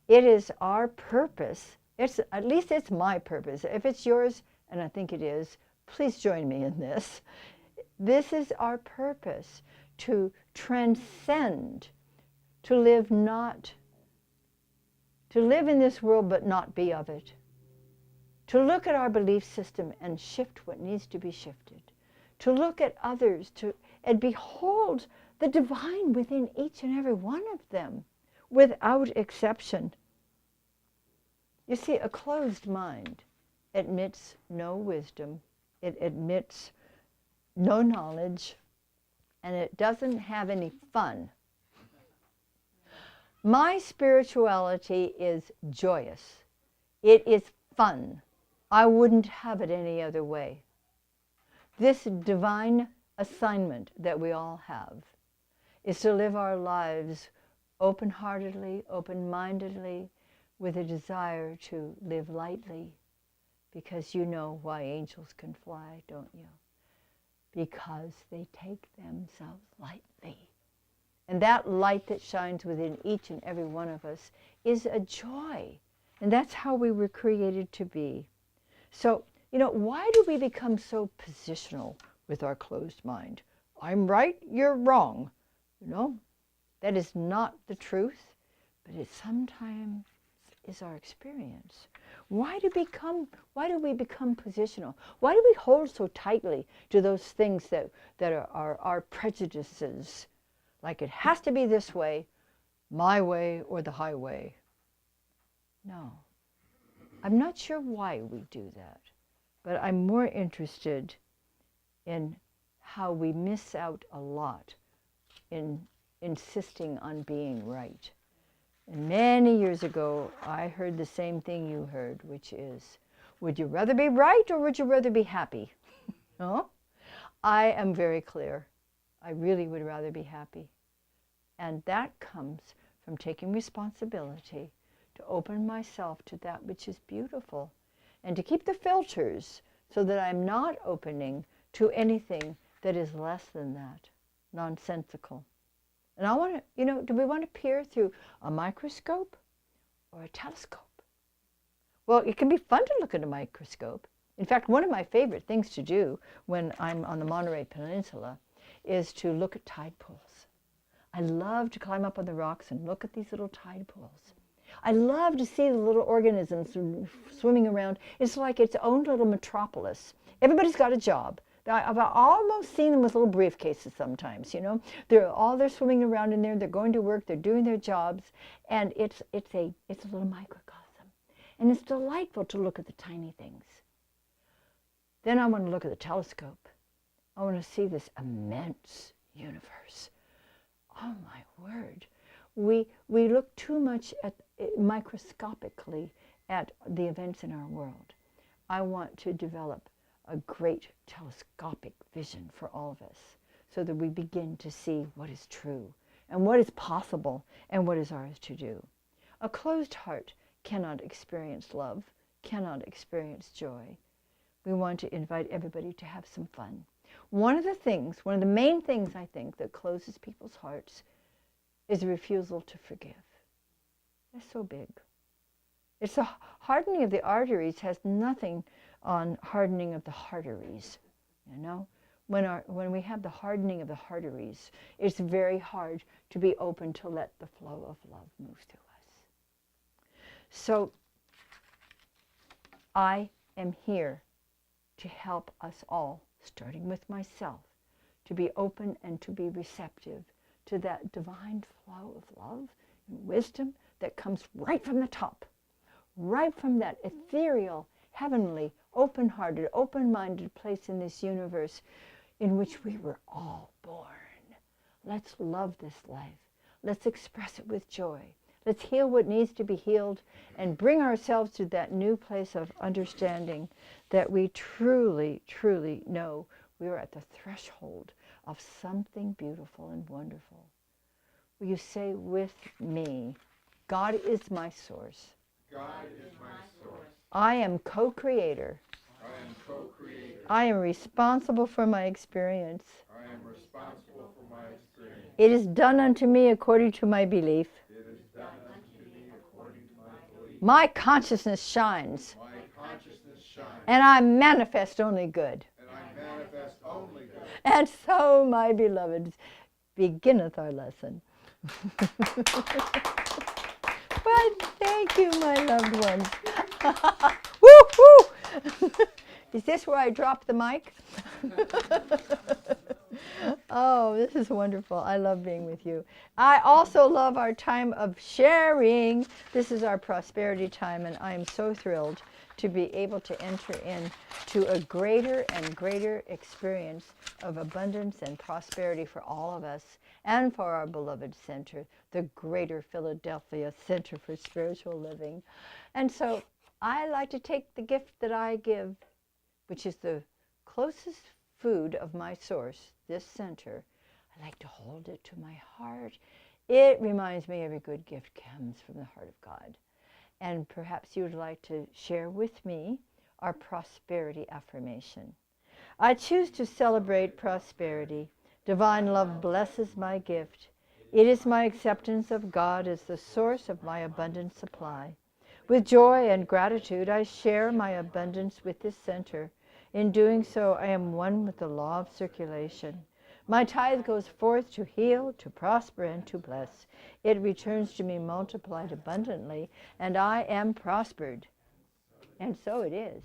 It is our purpose, at least it's my purpose. If it's yours, and I think it is, please join me in this. This is our purpose, to transcend, to live in this world but not be of it. To look at our belief system and shift what needs to be shifted. To look at others and behold the divine within each and every one of them, without exception. You see, a closed mind admits no wisdom, it admits no knowledge, and it doesn't have any fun. My spirituality is joyous. It is fun. I wouldn't have it any other way. This divine assignment that we all have is to live our lives open-heartedly, open-mindedly, with a desire to live lightly, because you know why angels can fly, don't you? Because they take themselves lightly. And that light that shines within each and every one of us is a joy. And that's how we were created to be. So, why do we become so positional with our closed mind? I'm right, you're wrong. That is not the truth, but it sometimes is our experience. Why do we become positional? Why do we hold so tightly to those things that are our prejudices? Like it has to be this way, my way or the highway. No. I'm not sure why we do that, but I'm more interested in how we miss out a lot in insisting on being right. And many years ago, I heard the same thing you heard, which is, would you rather be right or would you rather be happy? No? I am very clear. I really would rather be happy. And that comes from taking responsibility to open myself to that which is beautiful and to keep the filters so that I'm not opening to anything that is less than that, nonsensical. And I want to, do we want to peer through a microscope or a telescope? Well, it can be fun to look at a microscope. In fact, one of my favorite things to do when I'm on the Monterey Peninsula is to look at tide pools. I love to climb up on the rocks and look at these little tide pools. I love to see the little organisms swimming around. It's like its own little metropolis. Everybody's got a job. I've almost seen them with little briefcases sometimes, They're swimming around in there, they're going to work, they're doing their jobs, and it's a little microcosm. And it's delightful to look at the tiny things. Then I want to look at the telescope. I want to see this immense universe. Oh my word. We look too much microscopically at the events in our world. I want to develop a great telescopic vision for all of us so that we begin to see what is true and what is possible and what is ours to do. A closed heart cannot experience love, cannot experience joy. We want to invite everybody to have some fun. One of the main things I think that closes people's hearts is a refusal to forgive. That's so big. It's a hardening of the arteries has nothing on hardening of the arteries. when we have the hardening of the arteries, it's very hard to be open to let the flow of love move through us. So I am here to help us all, starting with myself, to be open and to be receptive to that divine flow of love and wisdom that comes right from the top, right from that ethereal, heavenly, open-hearted, open-minded place in this universe in which we were all born. Let's love this life. Let's express it with joy. Let's heal what needs to be healed and bring ourselves to that new place of understanding that we truly, truly know we are at the threshold of something beautiful and wonderful. Will you say with me, God is my source. God is my source. I am co-creator. I am co-creator. I am responsible for my experience. I am responsible for my experience. It is done unto me according to my belief. It is done unto me according to my belief. My consciousness shines, My consciousness shines, and I manifest only good. and I manifest only good. And so, my beloveds, beginneth our lesson. Why, thank you, my loved ones. Woo-hoo! Is this where I drop the mic? Oh, this is wonderful. I love being with you. I also love our time of sharing. This is our prosperity time, and I am so thrilled to be able to enter into a greater and greater experience of abundance and prosperity for all of us and for our beloved center, the Greater Philadelphia Center for Spiritual Living. And so I like to take the gift that I give, which is the closest food of my source, this center. I like to hold it to my heart. It reminds me every good gift comes from the heart of God. And perhaps you would like to share with me our prosperity affirmation. I choose to celebrate prosperity. Divine love blesses my gift. It is my acceptance of God as the source of my abundant supply. With joy and gratitude, I share my abundance with this center. In doing so, I am one with the law of circulation. My tithe goes forth to heal, to prosper, and to bless. It returns to me multiplied abundantly, and I am prospered. And so it is.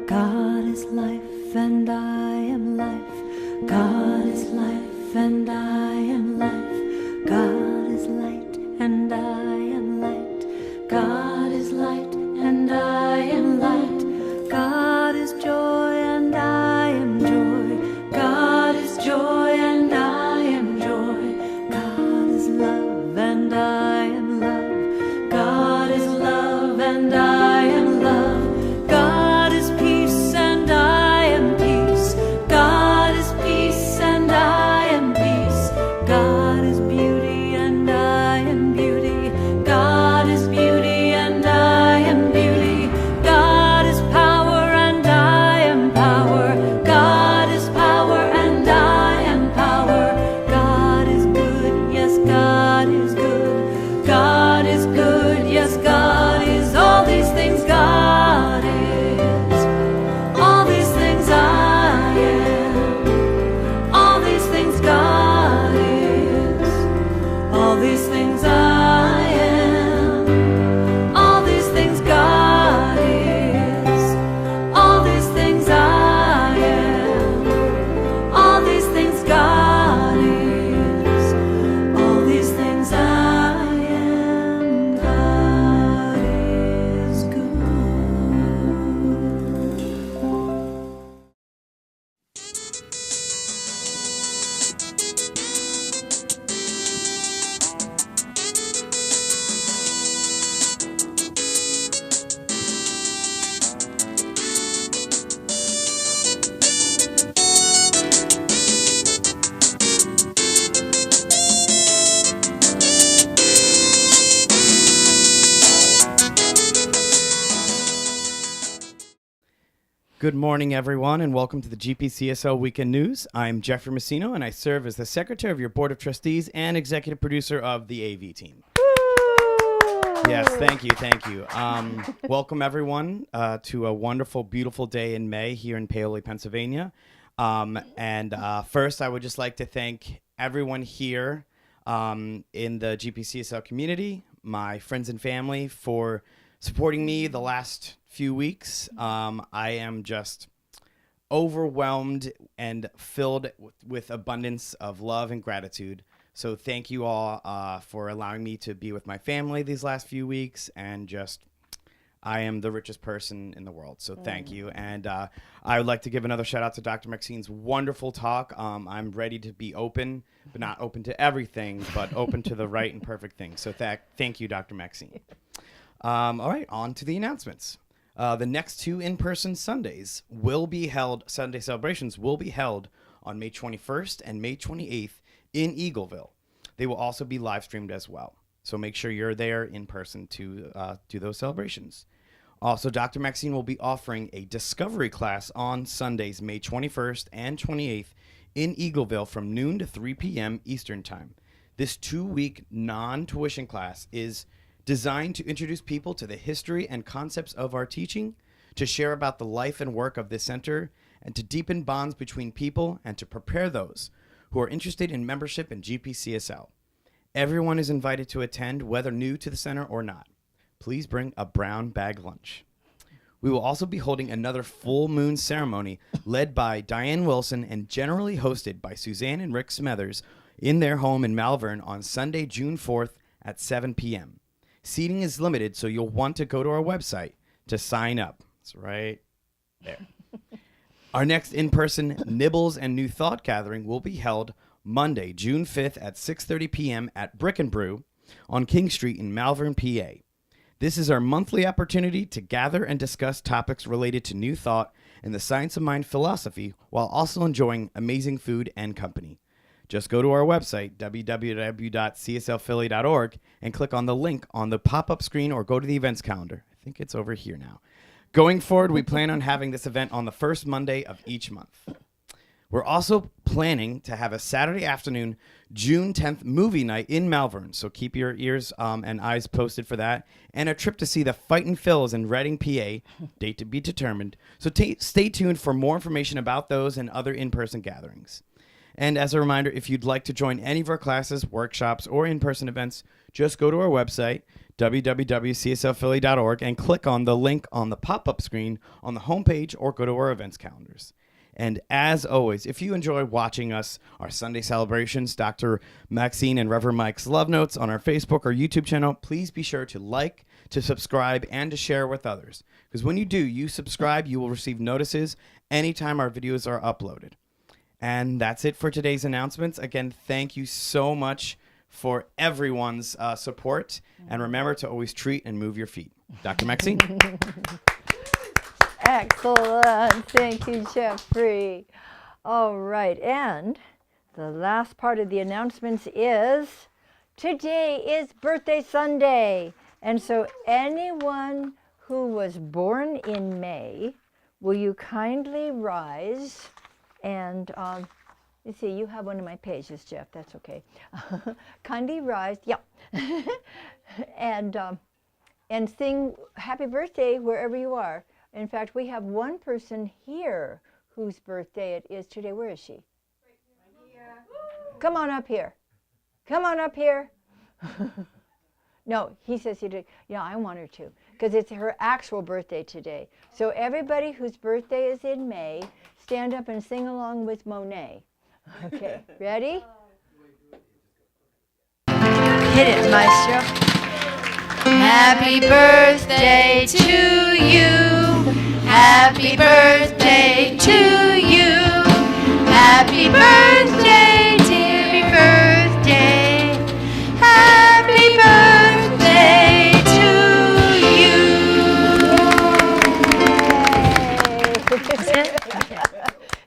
God is life and I am life. God is life and I am life. God is light and I am light. God is light and I am light. God is joy and I am joy. God is joy and I am joy. God is love and I am love. God is love and I am love. God is peace and I am peace. God is peace and I am peace. God is beauty and I am beauty. God is beauty and I am beauty. God is power and I am power. God is power and I am power. God is good, yes, God is good. God is good, yes, God is all these things. God is all these things. I am all these things. God is all these things. I am all these things. God is all these things. I am all these things. God is all these things. I am. God is good. Good morning, everyone, and welcome to the GPCSO Weekend News. I'm Jeffrey Maxine, and I serve as the Secretary of your Board of Trustees and Executive Producer of the AV team. Yes, thank you, thank you. Welcome everyone to a wonderful, beautiful day in May here in Paoli, Pennsylvania. First, I would just like to thank everyone here in the GPCSL community, my friends and family, for supporting me the last few weeks. I am just overwhelmed and filled with abundance of love and gratitude. So thank you all for allowing me to be with my family these last few weeks, and just I am the richest person in the world. So thank you. And I would like to give another shout out to Dr. Maxine's wonderful talk. I'm ready to be open, but not open to everything, but open to the right and perfect things. So thank you, Dr. Maxine. All right, on to the announcements. The next two in-person Sunday celebrations will be held on May 21st and May 28th in Eagleville. They will also be live streamed as well. So make sure you're there in person to do those celebrations. Also, Dr. Maxine will be offering a discovery class on Sundays, May 21st and 28th in Eagleville from noon to 3 p.m. Eastern Time. This 2-week non-tuition class is designed to introduce people to the history and concepts of our teaching, to share about the life and work of this center, and to deepen bonds between people and to prepare those who are interested in membership in GPCSL. Everyone is invited to attend, whether new to the center or not. Please bring a brown bag lunch. We will also be holding another full moon ceremony led by Diane Wilson and generally hosted by Suzanne and Rick Smethers in their home in Malvern on Sunday, June 4th at 7 p.m. Seating is limited, so you'll want to go to our website to sign up. It's right there. Our next in-person Nibbles and New Thought gathering will be held Monday, June 5th at 6:30 p.m. at Brick and Brew on King Street in Malvern, PA. This is our monthly opportunity to gather and discuss topics related to New Thought and the science of mind philosophy while also enjoying amazing food and company. Just go to our website, www.cslphilly.org, and click on the link on the pop-up screen or go to the events calendar. I think it's over here now. Going forward, we plan on having this event on the first Monday of each month. We're also planning to have a Saturday afternoon, June 10th movie night in Malvern, so keep your ears and eyes posted for that, and a trip to see the Fightin' Phils in Reading, PA, date to be determined. So stay tuned for more information about those and other in-person gatherings. And as a reminder, if you'd like to join any of our classes, workshops, or in-person events, just go to our website, www.cslphilly.org, and click on the link on the pop-up screen on the homepage or go to our events calendars. And as always, if you enjoy watching us, our Sunday celebrations, Dr. Maxine and Reverend Mike's Love Notes on our Facebook or YouTube channel, please be sure to like, to subscribe, and to share with others. Because when you subscribe, you will receive notices anytime our videos are uploaded. And that's it for today's announcements. Again, thank you so much for everyone's support. And remember to always treat and move your feet. Dr. Maxine. Excellent. Thank you, Jeffrey. All right. And the last part of the announcements is today is birthday Sunday. And so anyone who was born in May, will you kindly rise and you see, you have one of my pages, Jeff. That's okay. Kindly rise. Yeah. and sing happy birthday wherever you are. In fact, we have one person here whose birthday it is today. Where is she? Right here. Come on up here. Come on up here. No, he says he did. Yeah, I want her to, because it's her actual birthday today. So everybody whose birthday is in May, stand up and sing along with Monet. Okay, ready? Hit it, Maestro. Happy birthday to you. Happy birthday to you. Happy birthday, dear birthday. Happy birthday to you.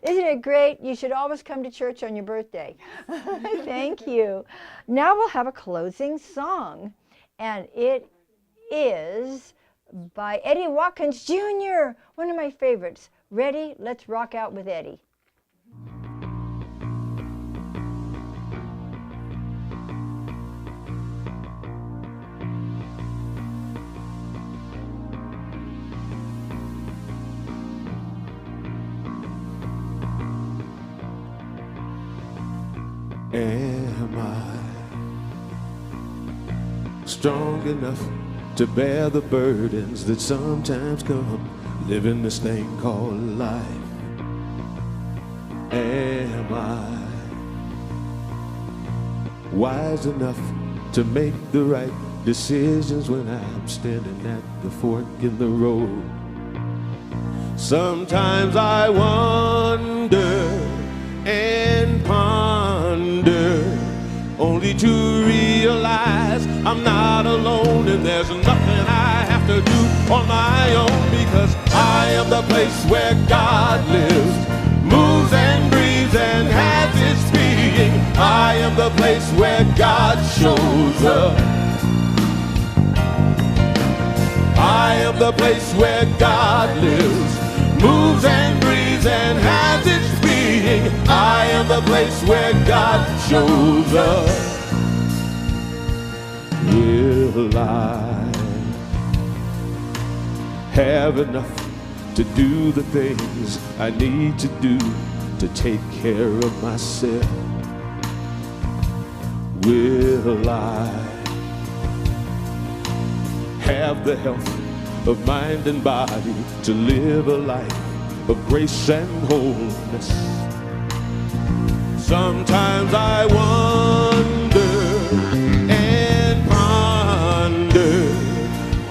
Isn't it great? You should always come to church on your birthday. Thank you. Now we'll have a closing song, and it is by Eddie Watkins Jr., one of my favorites. Ready? Let's rock out with Eddie. Am I strong enough to bear the burdens that sometimes come living this thing called life? Am I wise enough to make the right decisions when I'm standing at the fork in the road? Sometimes I wonder and ponder, only to realize I'm not alone, and there's nothing I have to do on my own, because I am the place where God lives, moves and breathes and has its being. I am the place where God shows up. I am the place where God lives, moves and breathes and has its being. I am the place where God shows up. Will I have enough to do the things I need to do to take care of myself? Will I have the health of mind and body to live a life of grace and wholeness? Sometimes I wonder and ponder,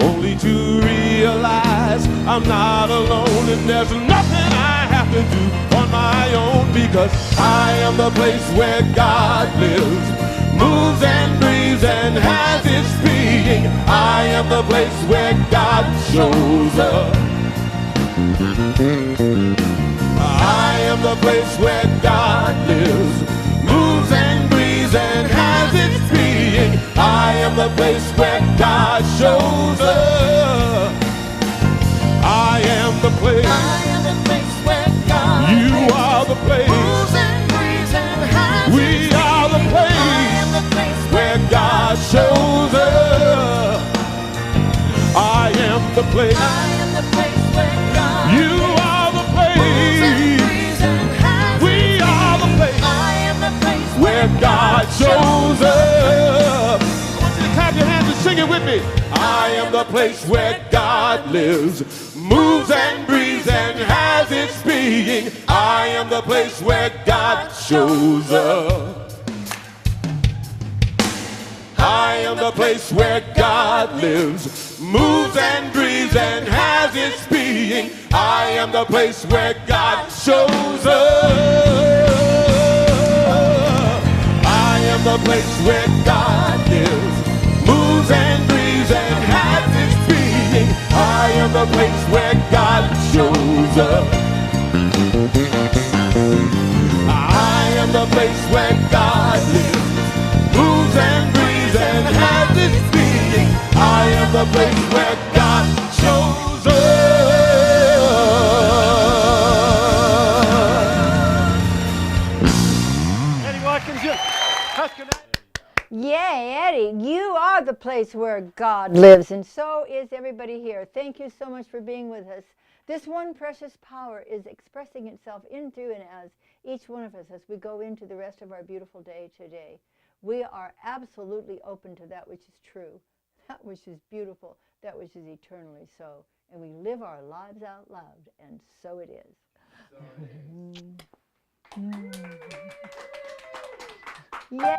only to realize I'm not alone, and there's nothing I have to do on my own, because I am the place where God lives, moves and breathes and has its being. I am the place where God shows up. I am the place where God lives, moves and breathes and has its being. I am the place where God shows up. I am the place. I am the place where God You lives, are the place. moves and breathes and has We its are the being. place I am the place where God shows up. I am the place. I am the place where God You are the moves and place. breathes and has We its are the being. place I am the place where God shows up. I want you to clap your hands and sing it with me. I am the place where God lives, moves and breathes and has its being. I am the place where God shows up. I am the place where God lives, moves and breathes and has its being. I am the place where God shows up. I am the place where God lives, moves and breathes and has its being. I am the place where God shows up. I am the place where God lives, moves and breathes and has its being. I am the place where God shows up. Eddie Watkins, Husker Night. Yay, Eddie, you are the place where God lives, and so is everybody here. Thank you so much for being with us. This one precious power is expressing itself in, through, and as each one of us as we go into the rest of our beautiful day today. We are absolutely open to that which is true, that which is beautiful, that which is eternally so. And we live our lives out loud, and so it is. So it is. Yeah.